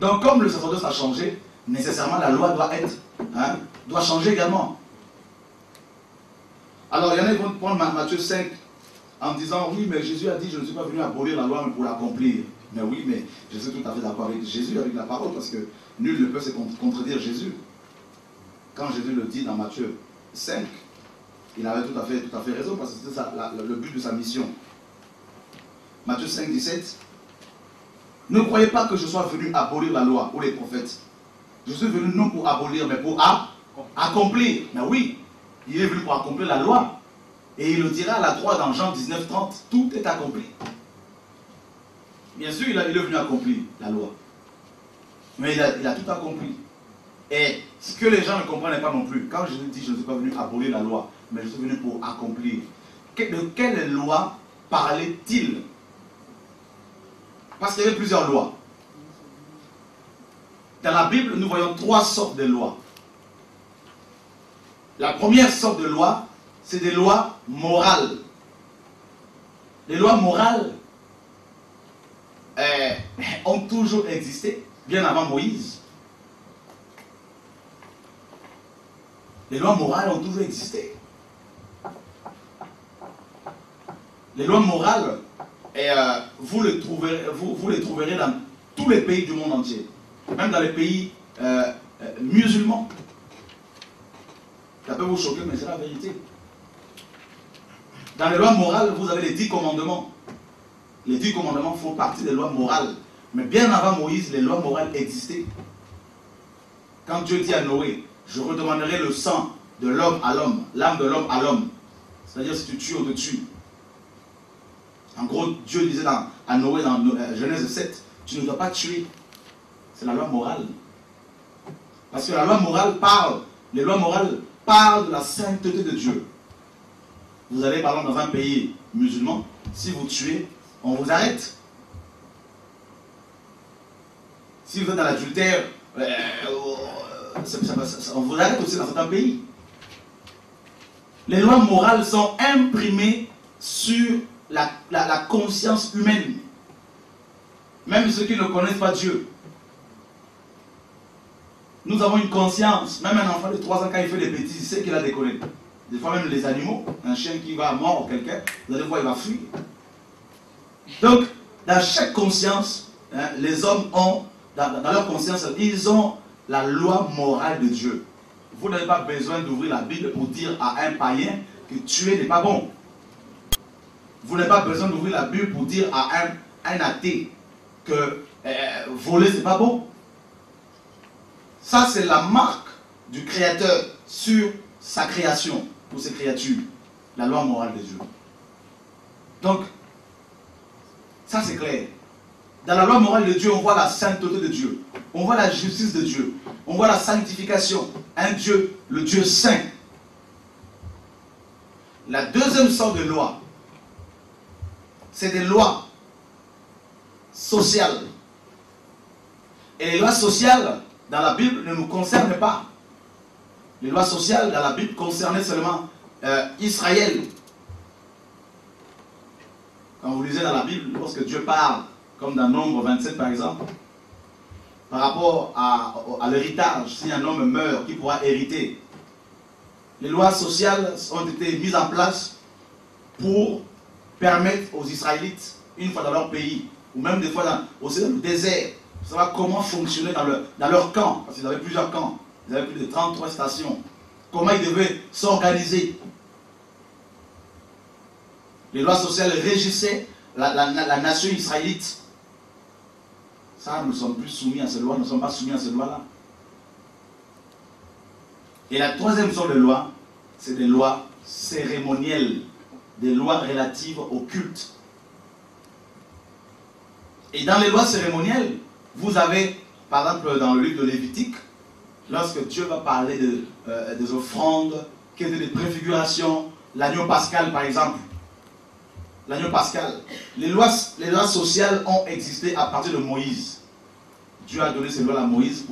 Speaker 1: Donc comme le sacerdoce a changé, nécessairement la loi doit changer également. Alors il y en a qui vont prendre Matthieu 5 en disant, oui mais Jésus a dit, je ne suis pas venu abolir la loi mais pour l'accomplir. Mais oui, mais je suis tout à fait d'accord avec Jésus, avec la parole, parce que nul ne peut se contredire Jésus. Quand Jésus le dit dans Matthieu 5, Il avait tout à fait raison, parce que c'était le but de sa mission. Matthieu 5, 17. Ne croyez pas que je sois venu abolir la loi ou les prophètes. Je suis venu non pour abolir, mais pour accomplir. Mais oui, il est venu pour accomplir la loi. Et il le dira à la croix dans Jean 19, 30. Tout est accompli. Bien sûr, il est venu accomplir la loi. Mais il a tout accompli. Et ce que les gens ne comprennent pas non plus, quand je dis je ne suis pas venu abolir la loi, mais je suis venu pour accomplir. De quelle loi parlait-il? Parce qu'il y avait plusieurs lois. Dans la Bible, nous voyons 3 sortes de lois. La première sorte de loi, c'est des lois morales. Les lois morales ont toujours existé, bien avant Moïse. Les lois morales ont toujours existé. Les lois morales, vous les trouverez dans tous les pays du monde entier. Même dans les pays musulmans. Ça peut vous choquer, mais c'est la vérité. Dans les lois morales, vous avez les 10 commandements. Les 10 commandements font partie des lois morales. Mais bien avant Moïse, les lois morales existaient. Quand Dieu dit à Noé, je redemanderai le sang de l'homme à l'homme, l'âme de l'homme à l'homme. C'est-à-dire si tu tues, on te tue. En gros, Dieu disait à Noé dans Genèse 7, tu ne dois pas tuer. C'est la loi morale. Parce que la loi morale les lois morales parlent de la sainteté de Dieu. Vous allez par exemple dans un pays musulman, si vous tuez, on vous arrête. Si vous êtes dans l'adultère, on vous arrête aussi dans certains pays. Les lois morales sont imprimées sur la conscience humaine. Même ceux qui ne connaissent pas Dieu. Nous avons une conscience. Même un enfant de 3 ans, quand il fait des bêtises, il sait qu'il a déconné. Des fois même les animaux, un chien qui va mordre quelqu'un, vous allez voir, il va fuir. Donc, dans chaque conscience, les hommes ont, dans leur conscience, ils ont la loi morale de Dieu. Vous n'avez pas besoin d'ouvrir la Bible pour dire à un païen que tuer n'est pas bon. Vous n'avez pas besoin d'ouvrir la Bible pour dire à un athée que voler c'est pas bon. Ça c'est la marque du Créateur sur sa création, pour ses créatures. La loi morale de Dieu. Donc, ça c'est clair. Dans la loi morale de Dieu, on voit la sainteté de Dieu. On voit la justice de Dieu. On voit la sanctification. Un Dieu, le Dieu saint. La deuxième sorte de loi, c'est des lois sociales. Et les lois sociales, dans la Bible, ne nous concernent pas. Les lois sociales, dans la Bible, concernaient seulement Israël. Quand vous lisez dans la Bible, lorsque Dieu parle, comme dans Nombre 27 par exemple, par rapport à l'héritage, si un homme meurt, qui pourra hériter? Les lois sociales ont été mises en place pour permettre aux Israélites, une fois dans leur pays, ou même des fois aussi dans le désert, de savoir comment fonctionner dans leur camp, parce qu'ils avaient plusieurs camps, ils avaient plus de 33 stations, comment ils devaient s'organiser. Les lois sociales régissaient la nation israélite. Ça, nous ne sommes plus soumis à ces lois, nous ne sommes pas soumis à ces lois-là. Et la troisième sorte de loi, c'est des lois cérémonielles, des lois relatives au culte. Et dans les lois cérémonielles, vous avez, par exemple, dans le livre de Lévitique, lorsque Dieu va parler des offrandes, qui étaient des préfigurations, l'agneau pascal par exemple, l'agneau pascal, les lois sociales ont existé à partir de Moïse. Dieu a donné ces lois à Moïse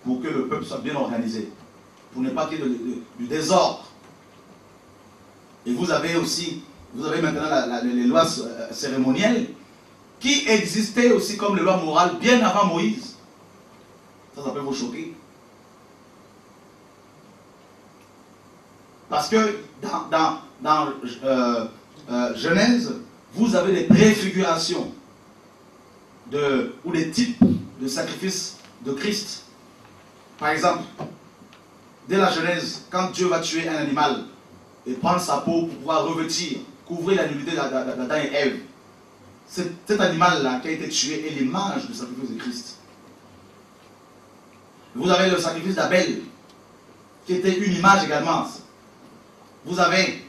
Speaker 1: pour que le peuple soit bien organisé, pour ne pas qu'il y ait du désordre. Et vous avez maintenant les lois cérémonielles qui existaient aussi comme les lois morales bien avant Moïse. Ça peut vous choquer. Parce que dans Genèse, vous avez des préfigurations ou des types de sacrifices de Christ. Par exemple, dès la Genèse, quand Dieu va tuer un animal, et prendre sa peau pour pouvoir revêtir, couvrir la nudité d'Adam et Ève. Cet animal-là qui a été tué est l'image du sacrifice de Christ. Vous avez le sacrifice d'Abel, qui était une image également. Vous avez,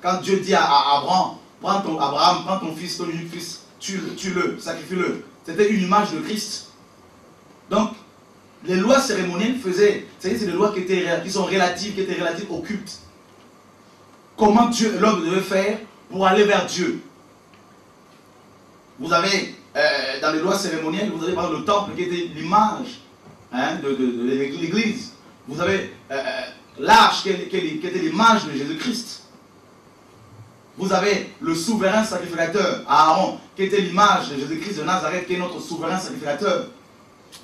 Speaker 1: quand Dieu dit à Abraham, prends ton fils, ton unique fils, tue-le, sacrifie-le. C'était une image de Christ. Donc, les lois cérémonielles c'est des lois qui sont relatives, qui étaient relatives au culte. Comment l'homme devait faire pour aller vers Dieu. Vous avez, dans les lois cérémonielles, vous avez par exemple le temple qui était l'image de l'église. Vous avez l'arche qui était l'image de Jésus-Christ. Vous avez le souverain sacrificateur, Aaron, qui était l'image de Jésus-Christ de Nazareth, qui est notre souverain sacrificateur.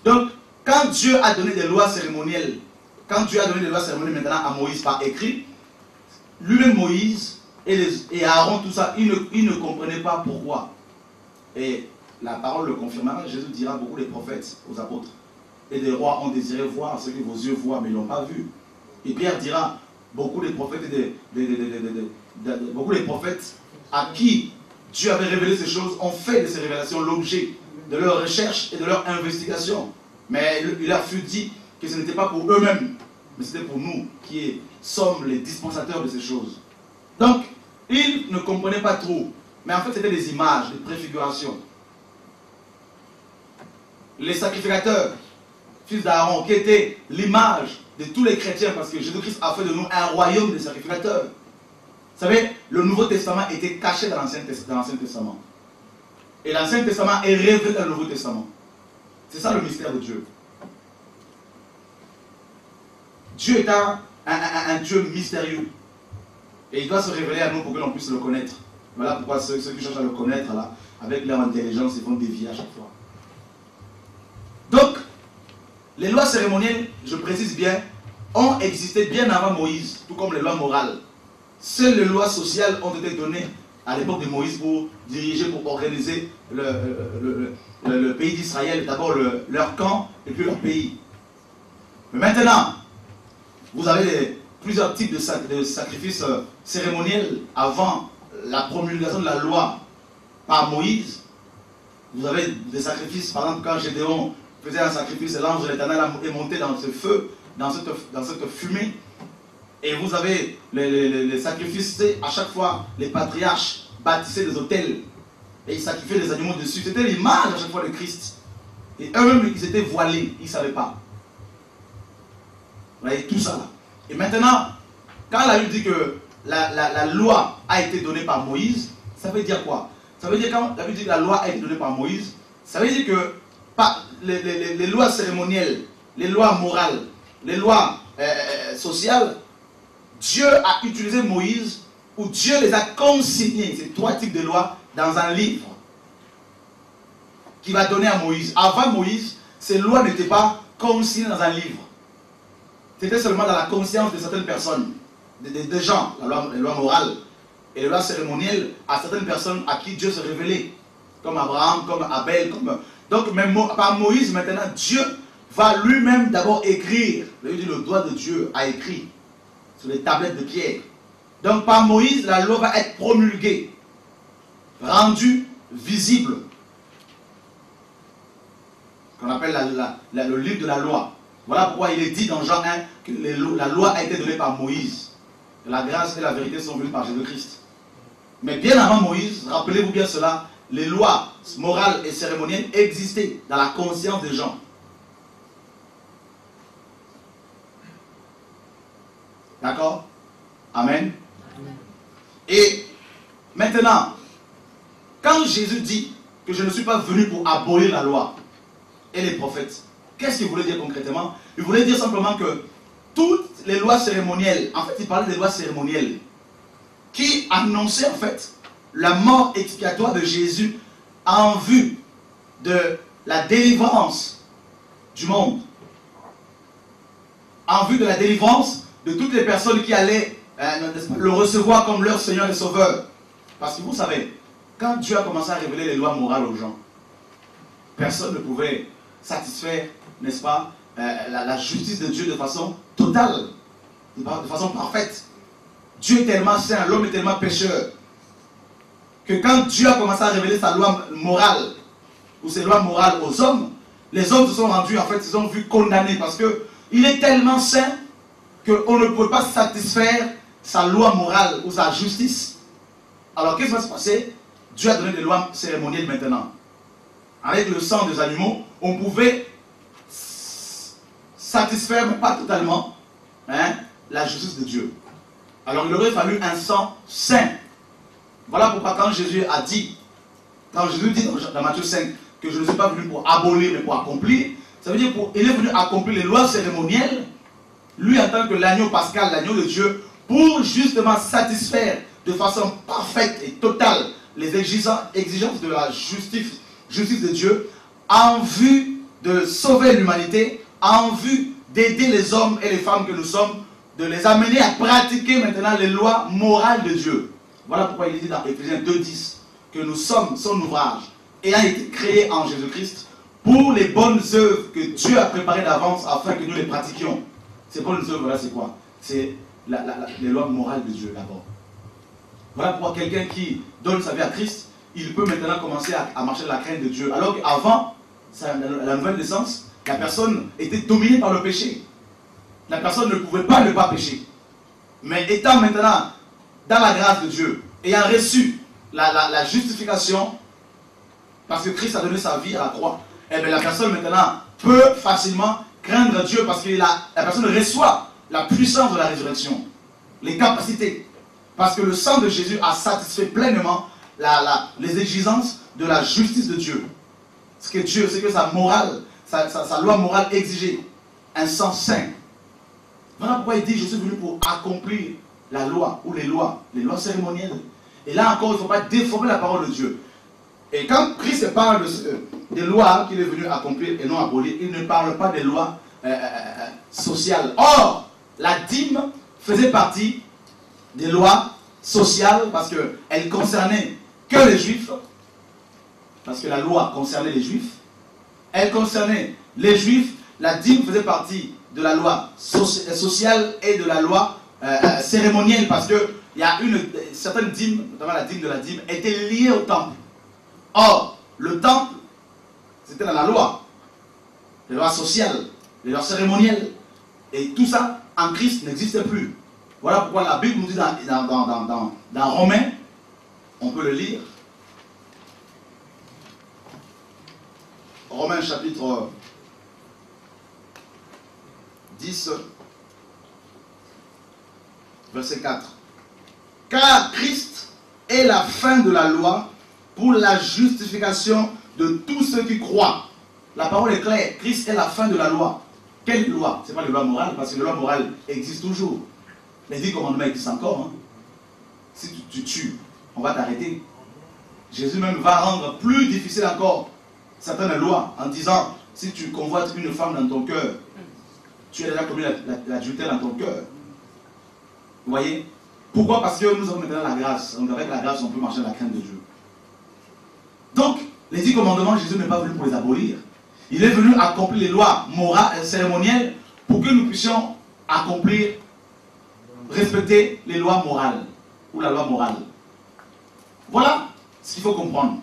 Speaker 1: Donc, quand Dieu a donné des lois cérémonielles, maintenant à Moïse par écrit, lui-même Moïse et Aaron, tout ça, ils ne comprenaient pas pourquoi. Et la parole le confirmera. Jésus dira beaucoup des prophètes aux apôtres. Et des rois ont désiré voir ce que vos yeux voient, mais ils n'ont pas vu. Et Pierre dira, beaucoup des prophètes à qui Dieu avait révélé ces choses ont fait de ces révélations l'objet de leur recherche et de leur investigation. Mais il leur fut dit que ce n'était pas pour eux-mêmes, mais c'était pour nous qui sommes les dispensateurs de ces choses. Donc, ils ne comprenaient pas trop. Mais en fait, c'était des images, des préfigurations. Les sacrificateurs, fils d'Aaron, qui étaient l'image de tous les chrétiens, parce que Jésus-Christ a fait de nous un royaume de sacrificateurs. Vous savez, le Nouveau Testament était caché dans l'Ancien Testament. Et l'Ancien Testament est révélé dans le Nouveau Testament. C'est ça le mystère de Dieu. Dieu est un Dieu mystérieux. Et il doit se révéler à nous pour que l'on puisse le connaître. Voilà pourquoi ceux qui cherchent à le connaître, là, avec leur intelligence, ils vont dévier à chaque fois. Donc, les lois cérémonielles, je précise bien, ont existé bien avant Moïse, tout comme les lois morales. Seules les lois sociales ont été données à l'époque de Moïse pour diriger, pour organiser le pays d'Israël, d'abord leur camp et puis leur pays. Mais maintenant, vous avez plusieurs types de sacrifices cérémoniels avant la promulgation de la loi par Moïse. Vous avez des sacrifices, par exemple, quand Gédéon faisait un sacrifice, l'ange de l'Éternel est monté dans ce feu, dans cette fumée. Et vous avez les sacrifices, à chaque fois, les patriarches bâtissaient des autels et ils sacrifiaient des animaux dessus. C'était l'image à chaque fois de Christ. Et eux-mêmes, ils étaient voilés, ils ne savaient pas. Vous voyez tout ça là. Et maintenant, quand la Bible dit que la loi a été donnée par Moïse, ça veut dire quoi? Ça veut dire quand la Bible dit que la loi a été donnée par Moïse, ça veut dire que les lois cérémonielles, les lois morales, les lois sociales, Dieu a utilisé Moïse, ou Dieu les a consignées, ces trois types de lois, dans un livre qui va donner à Moïse. Avant Moïse, ces lois n'étaient pas consignées dans un livre. C'était seulement dans la conscience de certaines personnes, des gens, les lois morales et les lois cérémonielles, à certaines personnes à qui Dieu se révélait, comme Abraham, comme Abel. Donc, même par Moïse, maintenant, Dieu va lui-même d'abord écrire. Le doigt de Dieu a écrit sur les tablettes de pierre. Donc, par Moïse, la loi va être promulguée, rendue visible, qu'on appelle le livre de la loi. Voilà pourquoi il est dit dans Jean 1 que la loi a été donnée par Moïse. Et la grâce et la vérité sont venues par Jésus-Christ. Mais bien avant Moïse, rappelez-vous bien cela, les lois morales et cérémonielles existaient dans la conscience des gens. D'accord? Amen. Et maintenant, quand Jésus dit que je ne suis pas venu pour abolir la loi et les prophètes, qu'est-ce qu'il voulait dire concrètement? Il voulait dire simplement que toutes les lois cérémonielles, en fait il parlait des lois cérémonielles, qui annonçaient en fait la mort expiatoire de Jésus en vue de la délivrance du monde. En vue de la délivrance de toutes les personnes qui allaient le recevoir comme leur Seigneur et Sauveur. Parce que vous savez, quand Dieu a commencé à révéler les lois morales aux gens, personne ne pouvait satisfaire, n'est-ce pas, la justice de Dieu de façon totale, de façon parfaite. Dieu est tellement saint, l'homme est tellement pécheur, que quand Dieu a commencé à révéler sa loi morale, ou ses lois morales aux hommes, les hommes se sont rendus, en fait, ils ont vu condamnés, parce qu'il est tellement saint qu'on ne peut pas satisfaire sa loi morale ou sa justice. Alors qu'est-ce qui va se passer? Dieu a donné des lois cérémonielles maintenant. Avec le sang des animaux, on pouvait satisfaire, mais pas totalement, la justice de Dieu. Alors il aurait fallu un sang saint. Voilà pourquoi quand Jésus a dit, quand Jésus dit dans Matthieu 5 que je ne suis pas venu pour abolir mais pour accomplir, ça veut dire qu'il est venu accomplir les lois cérémonielles, lui en tant que l'agneau pascal, l'agneau de Dieu, pour justement satisfaire de façon parfaite et totale les exigences de la justice de Dieu, en vue de sauver l'humanité, en vue d'aider les hommes et les femmes que nous sommes, de les amener à pratiquer maintenant les lois morales de Dieu. Voilà pourquoi il dit dans Éphésiens 2:10 que nous sommes son ouvrage, ayant été créés en Jésus-Christ pour les bonnes œuvres que Dieu a préparées d'avance afin que nous les pratiquions. Ces bonnes œuvres là, c'est quoi? C'est les lois morales de Dieu d'abord. Voilà pourquoi quelqu'un qui donne sa vie à Christ, il peut maintenant commencer à marcher dans la crainte de Dieu. Alors qu'avant la nouvelle naissance, la personne était dominée par le péché. La personne ne pouvait pas ne pas pécher. Mais étant maintenant dans la grâce de Dieu, ayant reçu la justification, parce que Christ a donné sa vie à la croix, et bien la personne maintenant peut facilement craindre Dieu parce que la personne reçoit la puissance de la résurrection, les capacités. Parce que le sang de Jésus a satisfait pleinement les exigences de la justice de Dieu. Ce que Dieu, c'est que sa morale, sa loi morale exigeait un sang saint. Voilà pourquoi il dit, je suis venu pour accomplir la loi, ou les lois cérémonielles. Et là encore, il ne faut pas déformer la parole de Dieu. Et quand Christ parle des lois qu'il est venu accomplir et non abolir, il ne parle pas des lois sociales. Or, la dîme faisait partie des lois sociales parce qu'elle concernait que les Juifs, parce que la loi concernait les Juifs, elle concernait les Juifs, la dîme faisait partie de la loi sociale et de la loi cérémonielle, parce qu'il y a certaines dîmes, notamment la dîme de la dîme, était liée au temple. Or, le temple, c'était dans la loi, les lois sociales, les lois cérémonielles, et tout ça en Christ n'existait plus. Voilà pourquoi la Bible nous dit dans Romains, on peut le lire, Romains chapitre 10, verset 4. Car Christ est la fin de la loi pour la justification de tous ceux qui croient. La parole est claire, Christ est la fin de la loi. Quelle loi? Ce n'est pas la loi morale, parce que la loi morale existe toujours. Les 10 commandements existent encore. Si tu tues, on va t'arrêter. Jésus même va rendre plus difficile encore certaines lois en disant, si tu convoites une femme dans ton cœur, tu as déjà commis l'adultère dans ton cœur. Vous voyez? Pourquoi? Parce que nous avons maintenant la grâce. Donc avec la grâce, on peut marcher dans la crainte de Dieu. Donc, les 10 commandements, Jésus n'est pas venu pour les abolir. Il est venu accomplir les lois morales et cérémonielles pour que nous puissions accomplir, respecter les lois morales, ou la loi morale. Voilà ce qu'il faut comprendre.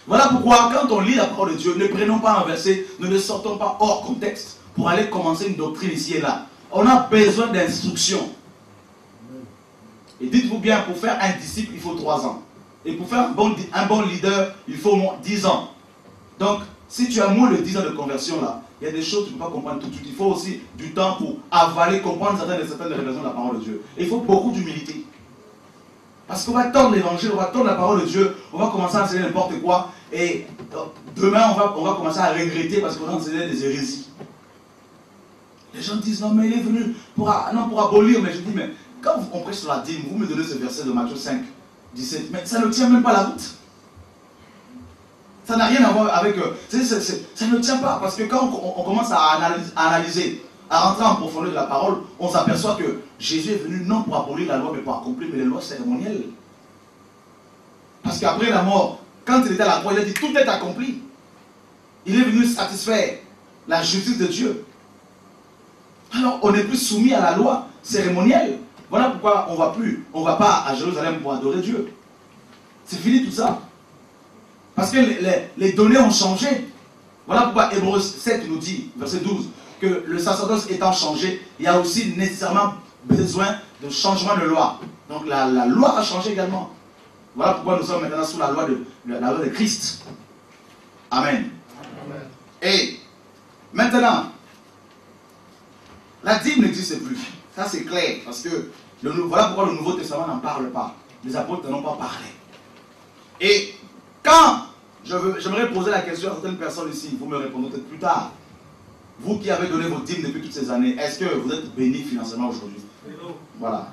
Speaker 1: Voilà pourquoi, quand on lit la parole de Dieu, ne prenons pas un verset, ne le sortons pas hors contexte pour aller commencer une doctrine ici et là. On a besoin d'instruction. Et dites-vous bien, pour faire un disciple, il faut 3 ans. Et pour faire un bon leader, il faut au moins 10 ans. Donc, si tu as moins de 10 ans de conversion là, il y a des choses que tu ne peux pas comprendre tout de suite. Il faut aussi du temps pour avaler, comprendre certaines révélations de la parole de Dieu. Et il faut beaucoup d'humilité. Parce qu'on va tordre l'évangile, on va tordre la parole de Dieu, on va commencer à enseigner n'importe quoi. Et demain, on va commencer à regretter parce qu'on a enseigné des hérésies. Les gens disent, non mais il est venu pour abolir. Mais je dis, mais quand on prêche sur la dîme, vous me donnez ce verset de Matthieu 5, 17, mais ça ne tient même pas la route. Ça n'a rien à voir avec... ça ne tient pas, parce que quand on commence à analyser, à rentrer en profondeur de la parole, on s'aperçoit que Jésus est venu non pour abolir la loi, mais pour accomplir les lois cérémonielles. Parce qu'après la mort, quand il était à la croix, il a dit tout est accompli. Il est venu satisfaire la justice de Dieu. Alors on n'est plus soumis à la loi cérémonielle, Voilà pourquoi on va pas à Jérusalem pour adorer Dieu. C'est fini tout ça. Parce que les données ont changé. Voilà pourquoi Hébreux 7 nous dit, verset 12, que le sacerdoce étant changé, il y a aussi nécessairement besoin de changement de loi. Donc la loi a changé également. Voilà pourquoi nous sommes maintenant sous la loi de Christ. Amen. Amen. Et maintenant, la dîme n'existe plus. Ça c'est clair. Parce que voilà pourquoi le Nouveau Testament n'en parle pas. Les apôtres n'en ont pas parlé. Et quand j'aimerais poser la question à certaines personnes ici, vous me répondrez peut-être plus tard. Vous qui avez donné vos dîmes depuis toutes ces années, est-ce que vous êtes bénis financièrement aujourd'hui? Voilà.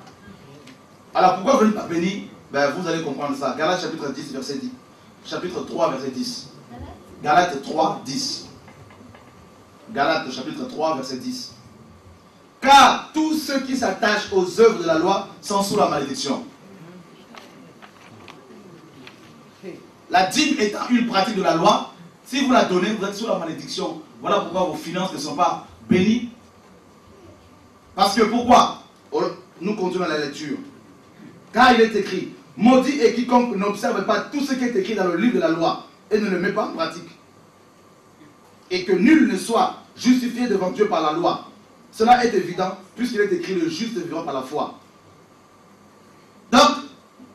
Speaker 1: Alors pourquoi vous n'êtes pas bénis? Ben, vous allez comprendre ça. Galates chapitre 10, verset 10. Chapitre 3, verset 10. Galates 3, 10. Galates chapitre 3, verset 10. Car tous ceux qui s'attachent aux œuvres de la loi sont sous la malédiction. La dîme étant une pratique de la loi, si vous la donnez, vous êtes sous la malédiction. Voilà pourquoi vos finances ne sont pas bénies. Parce que pourquoi? Nous continuons la lecture. Car il est écrit, maudit est quiconque n'observe pas tout ce qui est écrit dans le livre de la loi et ne le met pas en pratique. Et que nul ne soit justifié devant Dieu par la loi. Cela est évident, puisqu'il est écrit, le juste vivra par la foi. Donc,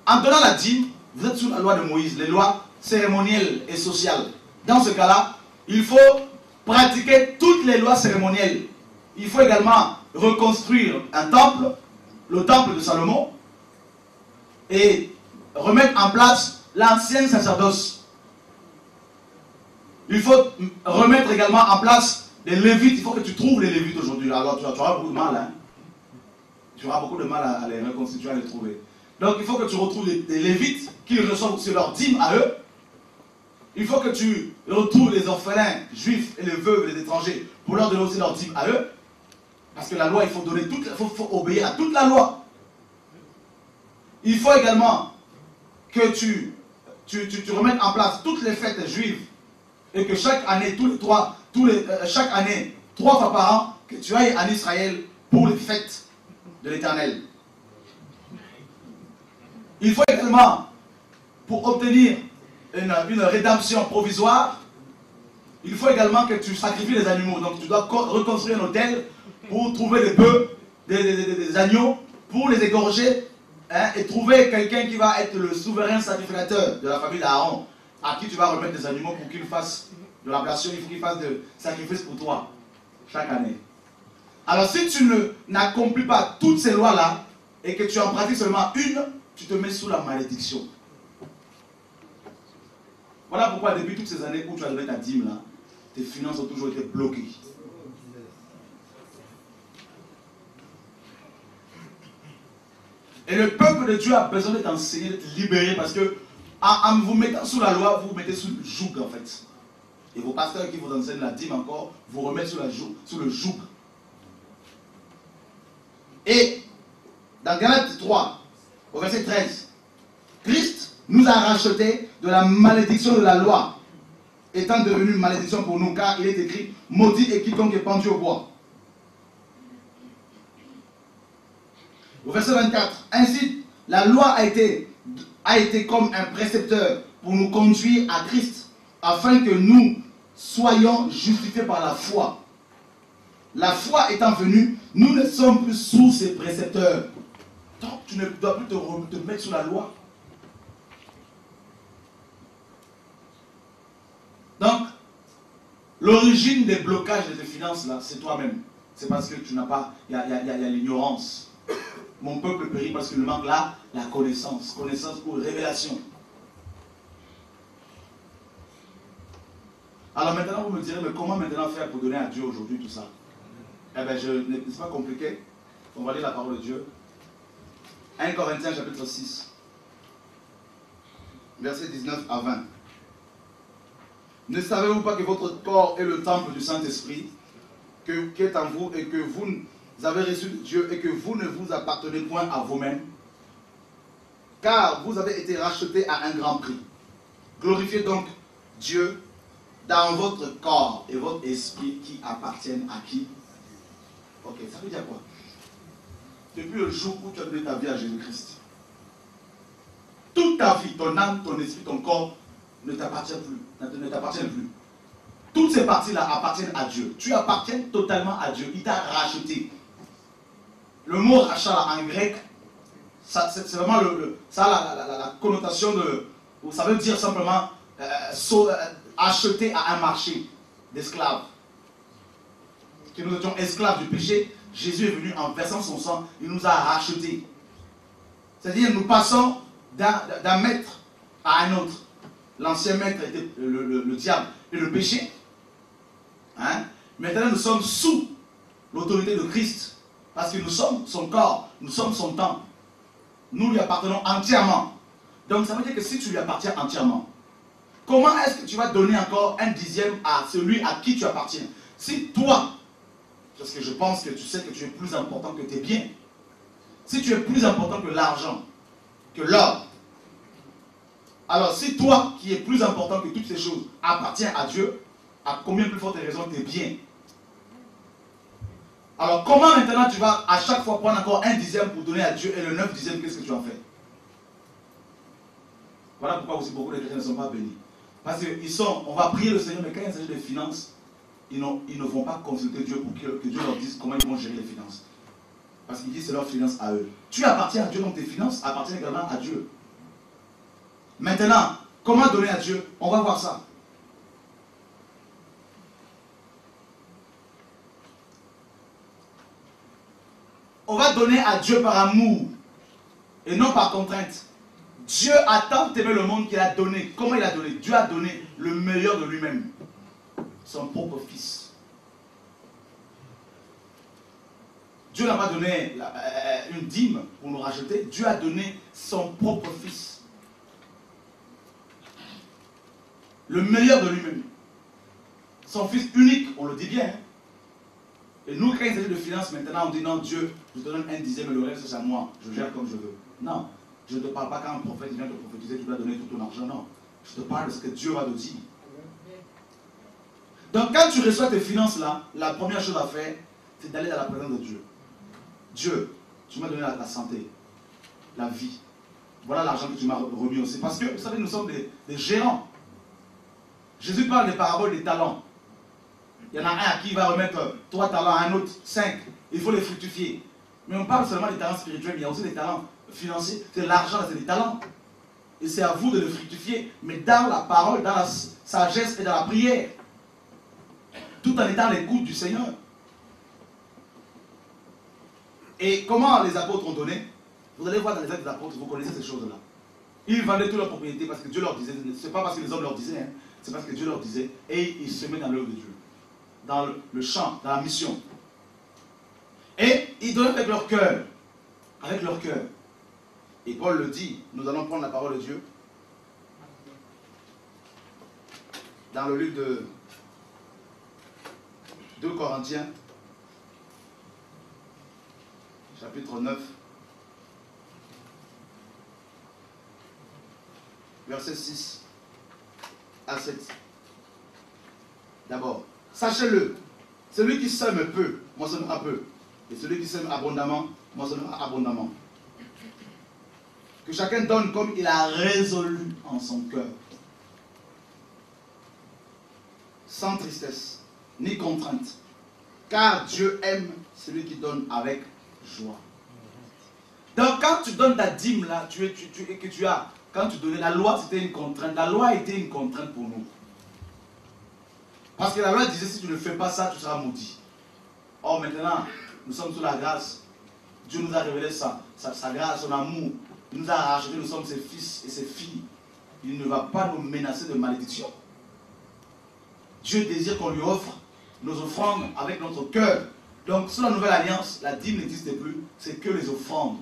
Speaker 1: en donnant la dîme, vous êtes sous la loi de Moïse, les lois cérémonielles et sociales. Dans ce cas-là, il faut pratiquer toutes les lois cérémonielles. Il faut également reconstruire un temple, le temple de Salomon, et remettre en place l'ancien sacerdoce. Il faut remettre également en place les Lévites. Il faut que tu trouves les Lévites aujourd'hui. Alors tu auras beaucoup de mal. Hein? Tu auras beaucoup de mal à les reconstituer, à les trouver. Donc il faut que tu retrouves les Lévites, qu'ils reçoivent sur leur dîme à eux. Il faut que tu retrouves les orphelins juifs et les veuves et les étrangers pour leur donner aussi leur dîme à eux. Parce que la loi, il faut donner faut obéir à toute la loi. Il faut également que tu remettes en place toutes les fêtes juives et que chaque année, chaque année, 3 fois par an, que tu ailles en Israël pour les fêtes de l'Éternel. Il faut également, pour obtenir une rédemption provisoire, il faut également que tu sacrifies les animaux. Donc tu dois reconstruire un autel pour trouver des bœufs, des agneaux, pour les égorger, hein, et trouver quelqu'un qui va être le souverain sacrificateur de la famille d'Aaron, à qui tu vas remettre des animaux pour qu'il fasse de l'ablation, il faut qu'il fasse de sacrifices pour toi, chaque année. Alors si tu n'accomplis pas toutes ces lois-là, et que tu en pratiques seulement une, tu te mets sous la malédiction. Voilà pourquoi depuis toutes ces années où tu as donné ta dîme là, tes finances ont toujours été bloquées. Et le peuple de Dieu a besoin d'être enseigné, d'être libéré, parce que en vous mettant sous la loi, vous vous mettez sous le joug en fait. Et vos pasteurs qui vous enseignent la dîme encore, vous remettent sous le joug. Et dans Galates 3, au verset 13, Christ nous a rachetés de la malédiction de la loi, étant devenu une malédiction pour nous, car il est écrit, maudit est quiconque est pendu au bois. Au verset 24, ainsi la loi a été comme un précepteur pour nous conduire à Christ, afin que nous soyons justifiés par la foi. La foi étant venue, nous ne sommes plus sous ces précepteurs. Donc tu ne dois plus te mettre sous la loi. Donc, l'origine des blocages de tes finances là, c'est toi-même. C'est parce que tu n'as pas, il y a l'ignorance. Mon peuple périt parce qu'il manque là la connaissance. Connaissance ou révélation. Alors maintenant vous me direz, mais comment maintenant faire pour donner à Dieu aujourd'hui tout ça? Eh bien, c'est pas compliqué. On va lire la parole de Dieu. 1 Corinthiens chapitre 6. Versets 19 à 20. Ne savez-vous pas que votre corps est le temple du Saint-Esprit qui est en vous et que vous avez reçu de Dieu et que vous ne vous appartenez point à vous-même? Car vous avez été rachetés à un grand prix. Glorifiez donc Dieu dans votre corps et votre esprit qui appartiennent à qui? Ok, ça veut dire quoi? depuis le jour où tu as donné ta vie à Jésus-Christ. Toute ta vie, ton âme, ton esprit, ton corps ne t'appartiennent plus. Toutes ces parties-là appartiennent à Dieu. Tu appartiens totalement à Dieu. Il t'a racheté. Le mot rachat en grec, c'est vraiment la connotation de... Ça veut dire simplement acheter à un marché d'esclaves. Que nous étions esclaves du péché. Jésus est venu en versant son sang. Il nous a rachetés. C'est-à-dire nous passons d'un maître à un autre. L'ancien maître était le diable et le péché. Hein? Maintenant nous sommes sous l'autorité de Christ. Parce que nous sommes son corps, nous sommes son temple. Nous lui appartenons entièrement. Donc ça veut dire que si tu lui appartiens entièrement, comment est-ce que tu vas donner encore un dixième à celui à qui tu appartiens? Si toi, parce que je pense que tu sais que tu es plus important que tes biens, si tu es plus important que l'argent, que l'or, alors si toi qui es plus important que toutes ces choses appartiens à Dieu, à combien plus forte raison tes biens? Alors comment maintenant tu vas à chaque fois prendre encore un dixième pour donner à Dieu et le 9 dixième, qu'est-ce que tu en fais? Voilà pourquoi aussi beaucoup de chrétiens ne sont pas bénis. Parce on va prier le Seigneur, mais quand il s'agit de finances, ils ne vont pas consulter Dieu pour que Dieu leur dise comment ils vont gérer les finances. Parce qu'il dit c'est leurs finances à eux. Tu appartiens à Dieu, donc tes finances appartiennent également à Dieu. Maintenant, comment donner à Dieu? On va voir ça. On va donner à Dieu par amour et non par contrainte. Dieu a tant aimé le monde qu'il a donné. Comment il a donné? Dieu a donné le meilleur de lui-même. Son propre fils. Dieu n'a pas donné une dîme pour nous racheter. Dieu a donné son propre fils. Le meilleur de lui-même. Son fils unique, on le dit bien. Hein? Et nous, quand il s'agit de finances, maintenant, on dit non, Dieu, je te donne un dixième et le reste, c'est à moi. Je gère comme je veux. Non. Je ne te parle pas quand un prophète vient te prophétiser, tu dois donner tout ton argent. Non. Je te parle de ce que Dieu va te dire. Donc, quand tu reçois tes finances là, la première chose à faire, c'est d'aller dans la présence de Dieu. Dieu, tu m'as donné la santé, la vie. Voilà l'argent que tu m'as remis aussi. Parce que, vous savez, nous sommes des gérants. Jésus parle des paraboles des talents. Il y en a un à qui il va remettre 3 talents, un autre 5. Il faut les fructifier. Mais on parle seulement des talents spirituels, mais il y a aussi des talents financiers. C'est l'argent, c'est des talents. Et c'est à vous de le fructifier. Mais dans la parole, dans la sagesse et dans la prière. Tout en étant à l'écoute du Seigneur. Et comment les apôtres ont donné? Vous allez voir dans les actes des apôtres, vous connaissez ces choses-là. Ils vendaient toute leur propriété parce que Dieu leur disait. Ce n'est pas parce que les hommes leur disaient, hein, c'est parce que Dieu leur disait. Et ils se mettent dans l'œuvre de Dieu. Dans le champ, dans la mission. Et ils donnaient avec leur cœur. Avec leur cœur. Et Paul le dit, nous allons prendre la parole de Dieu. Dans le livre de 2 Corinthiens, chapitre 9, verset 6 à 7. D'abord, sachez-le, celui qui sème peu, moissonnera peu. Et celui qui sème abondamment, moissonnera abondamment. Que chacun donne comme il a résolu en son cœur. Sans tristesse, ni contrainte. Car Dieu aime celui qui donne avec joie. Donc quand tu donnes ta dîme là, quand tu donnais, la loi c'était une contrainte. La loi était une contrainte pour nous. Parce que la loi disait si tu ne fais pas ça, tu seras maudit. Or maintenant, nous sommes sous la grâce. Dieu nous a révélé sa grâce, son amour. Il nous a rachetés, nous sommes ses fils et ses filles. Il ne va pas nous menacer de malédiction. Dieu désire qu'on lui offre nos offrandes avec notre cœur. Donc, sous la nouvelle alliance, la dîme n'existe plus. C'est que les offrandes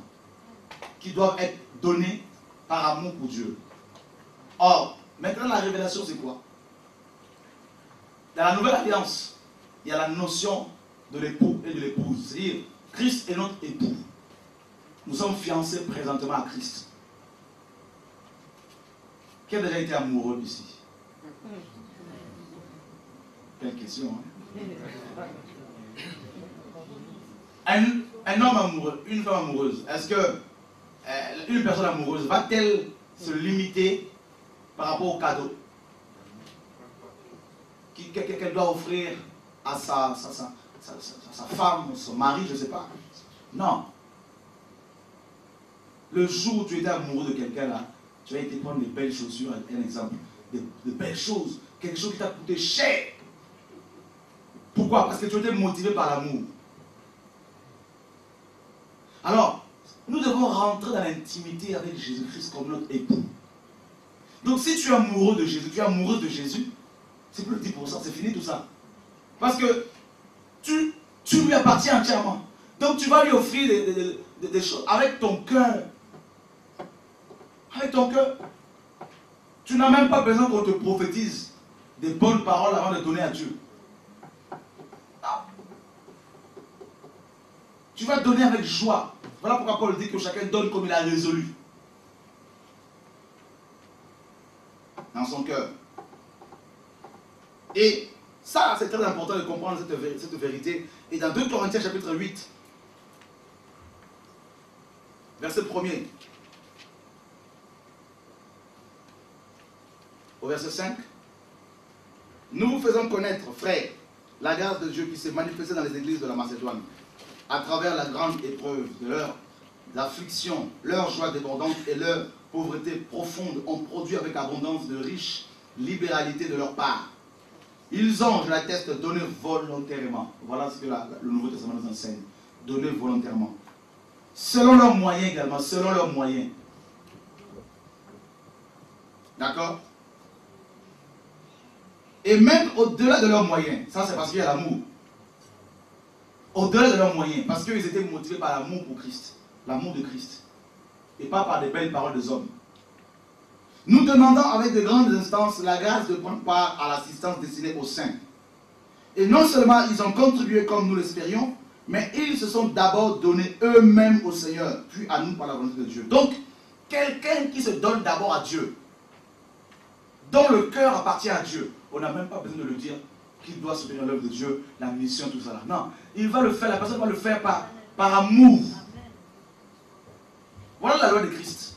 Speaker 1: qui doivent être données par amour pour Dieu. Or, maintenant, la révélation, c'est quoi? Dans la nouvelle alliance, il y a la notion de l'époux et de l'épouse. C'est-à-dire, Christ est notre époux. Nous sommes fiancés présentement à Christ. Qui a déjà été amoureux ici? Quelle question, hein? un homme amoureux, une femme amoureuse, est-ce que une personne amoureuse va-t-elle se limiter par rapport au cadeau qu'elle doit offrir à sa femme, son mari, je ne sais pas? Non. Le jour où tu étais amoureux de quelqu'un là, tu as été prendre des belles chaussures, un exemple, de belles choses, quelque chose qui t'a coûté cher. Pourquoi? Parce que tu étais motivé par l'amour. Alors, nous devons rentrer dans l'intimité avec Jésus-Christ comme notre époux. Donc si tu es amoureux de Jésus, tu es amoureuse de Jésus, c'est plus le 10%, c'est fini tout ça. Parce que tu lui appartiens entièrement. Donc tu vas lui offrir des choses avec ton cœur. Avec ton cœur. Tu n'as même pas besoin qu'on te prophétise des bonnes paroles avant de donner à Dieu. Non. Tu vas donner avec joie. Voilà pourquoi Paul dit que chacun donne comme il a résolu. Dans son cœur. Et ça, c'est très important de comprendre cette vérité. Et dans 2 Corinthiens chapitre 8, verset 1er, au verset 5, nous vous faisons connaître, frères, la grâce de Dieu qui s'est manifestée dans les églises de la Macédoine, à travers la grande épreuve de leur affliction, leur joie débordante et leur pauvreté profonde ont produit avec abondance de riches libéralités de leur part. Ils ont, je l'atteste, donné volontairement. Voilà ce que le Nouveau Testament nous enseigne. Donner volontairement. Selon leurs moyens également, selon leurs moyens. D'accord? Et même au-delà de leurs moyens, ça c'est parce qu'il y a l'amour. Au-delà de leurs moyens, parce qu'ils étaient motivés par l'amour pour Christ. L'amour de Christ. Et pas par des belles paroles des hommes. Nous demandons avec de grandes instances la grâce de prendre part à l'assistance destinée aux saints. Et non seulement ils ont contribué comme nous l'espérions, mais ils se sont d'abord donnés eux-mêmes au Seigneur, puis à nous par la volonté de Dieu. Donc, quelqu'un qui se donne d'abord à Dieu, dont le cœur appartient à Dieu, on n'a même pas besoin de le dire qu'il doit soutenir l'œuvre de Dieu, la mission, tout ça là. Non, il va le faire, la personne va le faire par amour. Voilà la loi de Christ.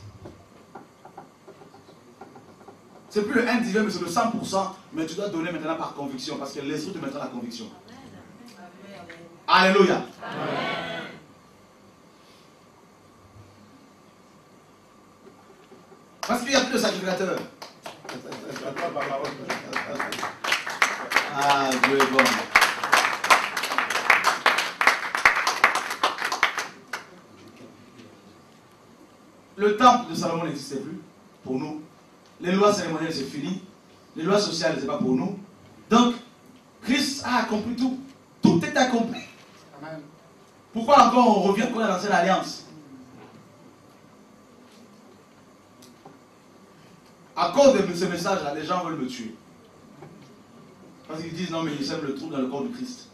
Speaker 1: C'est plus le 1 dixième, mais c'est le 100%, mais tu dois donner maintenant par conviction, parce que l'esprit te mettra la conviction. Amen. Alléluia. Amen. Parce qu'il n'y a plus de sacrificateur. Ah, Dieu est bon. Le temple de Salomon n'existait plus pour nous. Les lois cérémonielles, c'est fini. Les lois sociales, ce n'est pas pour nous. Donc, Christ a accompli tout. Tout est accompli. Amen. Pourquoi encore on revient à l'ancienne alliance? À cause de ce message-là, les gens veulent me tuer. Parce qu'ils disent non, mais ils sèment le trou dans le corps de Christ.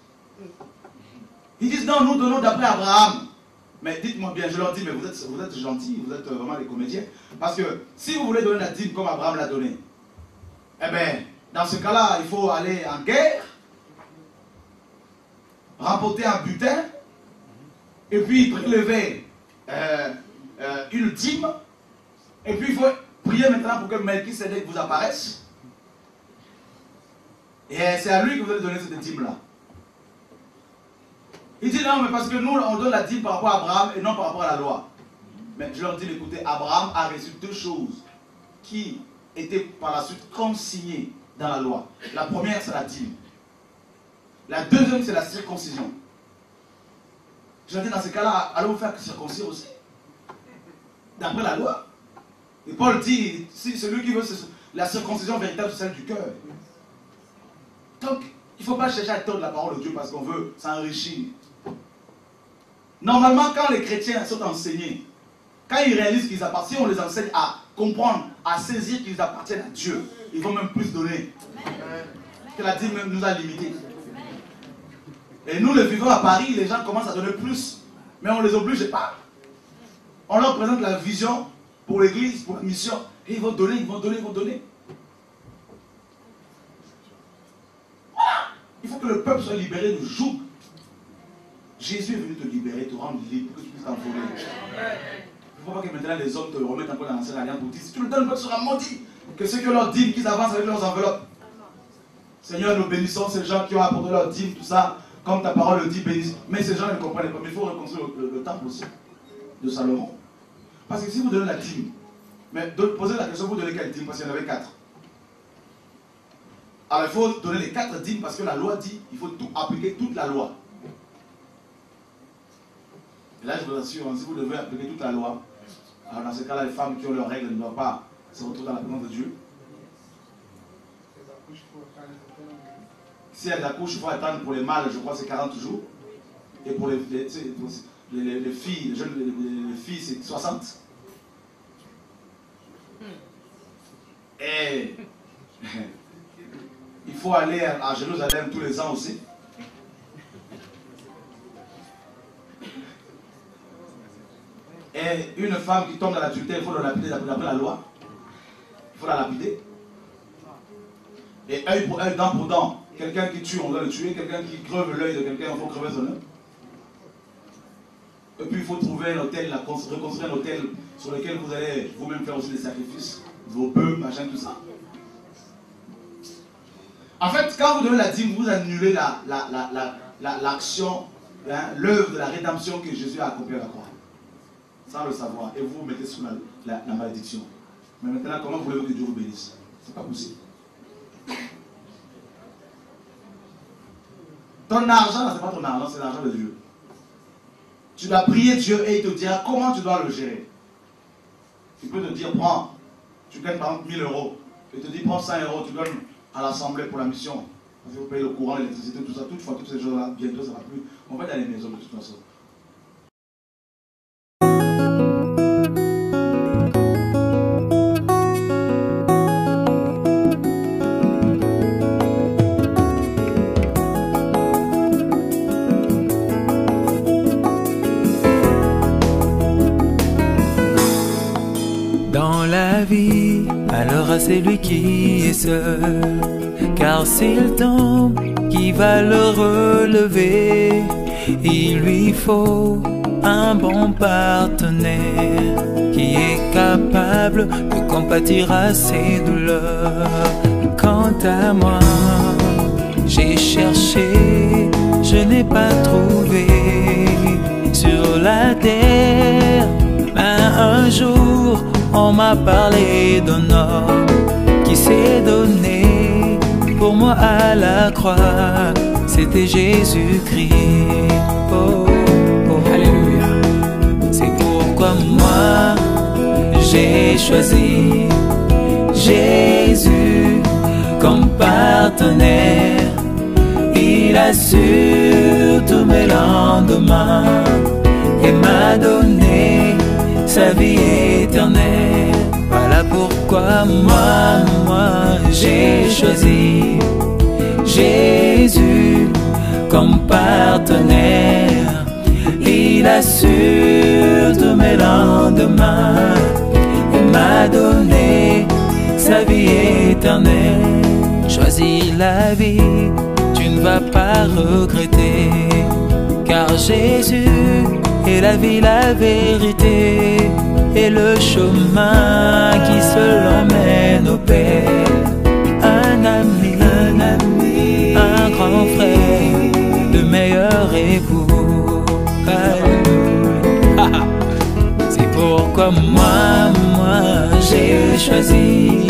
Speaker 1: Ils disent non, nous donnons d'après Abraham. Mais dites-moi bien, je leur dis, mais vous êtes gentils, vous êtes vraiment des comédiens. Parce que si vous voulez donner la dîme comme Abraham l'a donné, eh bien, dans ce cas-là, il faut aller en guerre, rapporter un butin, et puis prélever une dîme, et puis il faut prier maintenant pour que Melchisédek vous apparaisse. Et c'est à lui que vous allez donner cette dîme-là. Il dit non, mais parce que nous, on donne la dîme par rapport à Abraham et non par rapport à la loi. Mais je leur dis, écoutez, Abraham a reçu 2 choses qui étaient par la suite consignées dans la loi. La première, c'est la dîme. La deuxième, c'est la circoncision. Je leur dis, dans ce cas-là, allons vous faire circoncire aussi. D'après la loi. Et Paul dit, si celui qui veut la circoncision véritable, c'est celle du cœur. Donc, il ne faut pas chercher à tordre la parole de Dieu parce qu'on veut s'enrichir. Normalement, quand les chrétiens sont enseignés, quand ils réalisent qu'ils appartiennent, on les enseigne à comprendre, à saisir qu'ils appartiennent à Dieu. Ils vont même plus donner. Que la dîme nous a limités. Et nous, les vivants à Paris, les gens commencent à donner plus. Mais on ne les oblige pas. On leur présente la vision pour l'église, pour la mission. Et ils vont donner, ils vont donner, ils vont donner. Voilà. Il faut que le peuple soit libéré du joug. Jésus est venu te libérer, te rendre libre, pour que tu puisses t'envoler. Il ne faut pas que maintenant les hommes te remettent encore dans l'ancienne alliance pour dire si tu le donnes, tu seras maudit. Que ceux qui ont leur dîme, qu'ils avancent avec leurs enveloppes. Seigneur, nous bénissons ces gens qui ont apporté leur dîme, tout ça, comme ta parole le dit, bénissons. Mais ces gens ne comprennent pas. Mais il faut reconstruire le temple aussi de Salomon. Parce que si vous donnez la dîme, mais posez la question, vous donnez quelle dîme? Parce qu'il y en avait 4. Alors il faut donner les 4 dîmes parce que la loi dit il faut tout appliquer toute la loi. Et là je vous assure, si vous devez appliquer toute la loi, alors dans ce cas-là, les femmes qui ont leurs règles ne doivent pas se retrouver dans la présence de Dieu. Si elles accouchent, il faut attendre pour les mâles, je crois c'est 40 jours. Et pour les filles, les filles c'est 60. Et il faut aller à Jérusalem tous les ans aussi. Et une femme qui tombe dans l'adultère, il faut la lapider d'après la loi. Il faut la lapider. Et œil pour œil, dent pour dent. Quelqu'un qui tue, on doit le tuer. Quelqu'un qui creve l'œil de quelqu'un, il faut crever son œil. Et puis il faut trouver un hôtel, reconstruire un hôtel sur lequel vous allez vous-même faire aussi des sacrifices. Vos bœufs, machin, tout ça. En fait, quand vous donnez la dîme, vous annulez l'action, l'œuvre de la rédemption que Jésus a accomplie à la croix. Sans le savoir. Et vous vous mettez sous la malédiction. Mais maintenant, comment voulez-vous que Dieu vous bénisse? C'est pas possible. Ton argent, ce n'est pas ton argent, c'est l'argent de Dieu. Tu dois prier Dieu et il te dira comment tu dois le gérer. Il peut te dire, prends, tu gagnes par exemple 1000 euros. Il te dit, prends 100 euros, tu donnes à l'assemblée pour la mission. Parce que vous payez le courant, l'électricité, tout ça. Toutefois, toutes ces choses-là, bientôt, ça ne va plus. On va dans les maisons de toute façon.
Speaker 2: Alors à celui qui est seul, car s'il tombe, qui va le relever? Il lui faut un bon partenaire qui est capable de compatir à ses douleurs. Quant à moi, j'ai cherché, je n'ai pas trouvé sur la terre, mais un jour on m'a parlé d'un homme qui s'est donné pour moi à la croix. C'était Jésus-Christ. Oh, oh, alléluia. C'est pourquoi moi j'ai choisi Jésus comme partenaire. Il assure tous mes lendemains et m'a donné sa vie éternelle. Voilà pourquoi moi j'ai choisi Jésus comme partenaire. Il assure tous mes lendemains et m'a donné sa vie éternelle. Choisis la vie, tu ne vas pas regretter, car Jésus est la vie, la vérité et le chemin qui seul emmène au Père. Un ami, un grand frère, le meilleur époux. C'est pourquoi moi j'ai choisi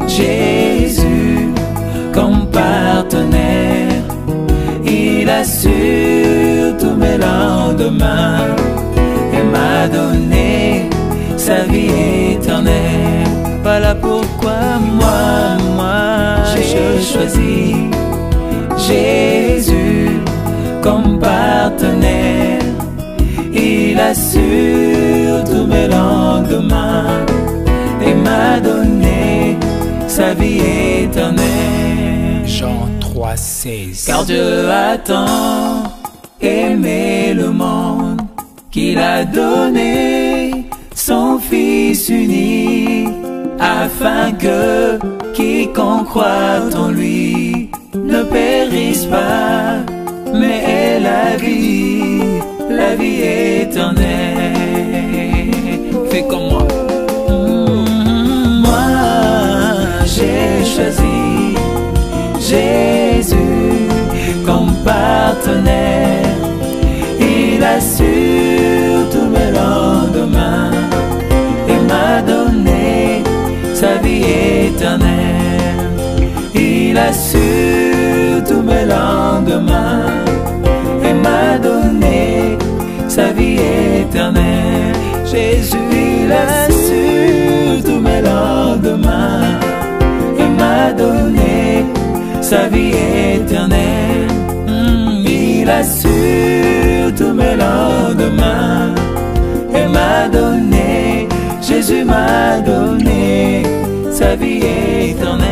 Speaker 2: Jésus comme partenaire. Il assure tous mes lendemains et m'a donné sa vie éternelle. Voilà pourquoi moi j'ai choisi Jésus comme partenaire. Il assure tous mes lendemains et m'a donné sa vie éternelle.
Speaker 3: Jean 3,16.
Speaker 2: Car Dieu a tant aimé le monde qu'il a donné son Fils unique, afin que quiconque croit en lui ne périsse pas, mais ait la vie. la vie éternelle. Fais comme moi. Moi, j'ai choisi Jésus comme partenaire. Il assure tous mes lendemains et m'a donné sa vie éternelle. Il assure tous mes lendemains et m'a donné sa vie éternelle. Jésus, il assure tous mes lendemains et m'a donné sa vie éternelle. Il assure tous mes lendemains et m'a donné, Jésus m'a donné sa vie éternelle.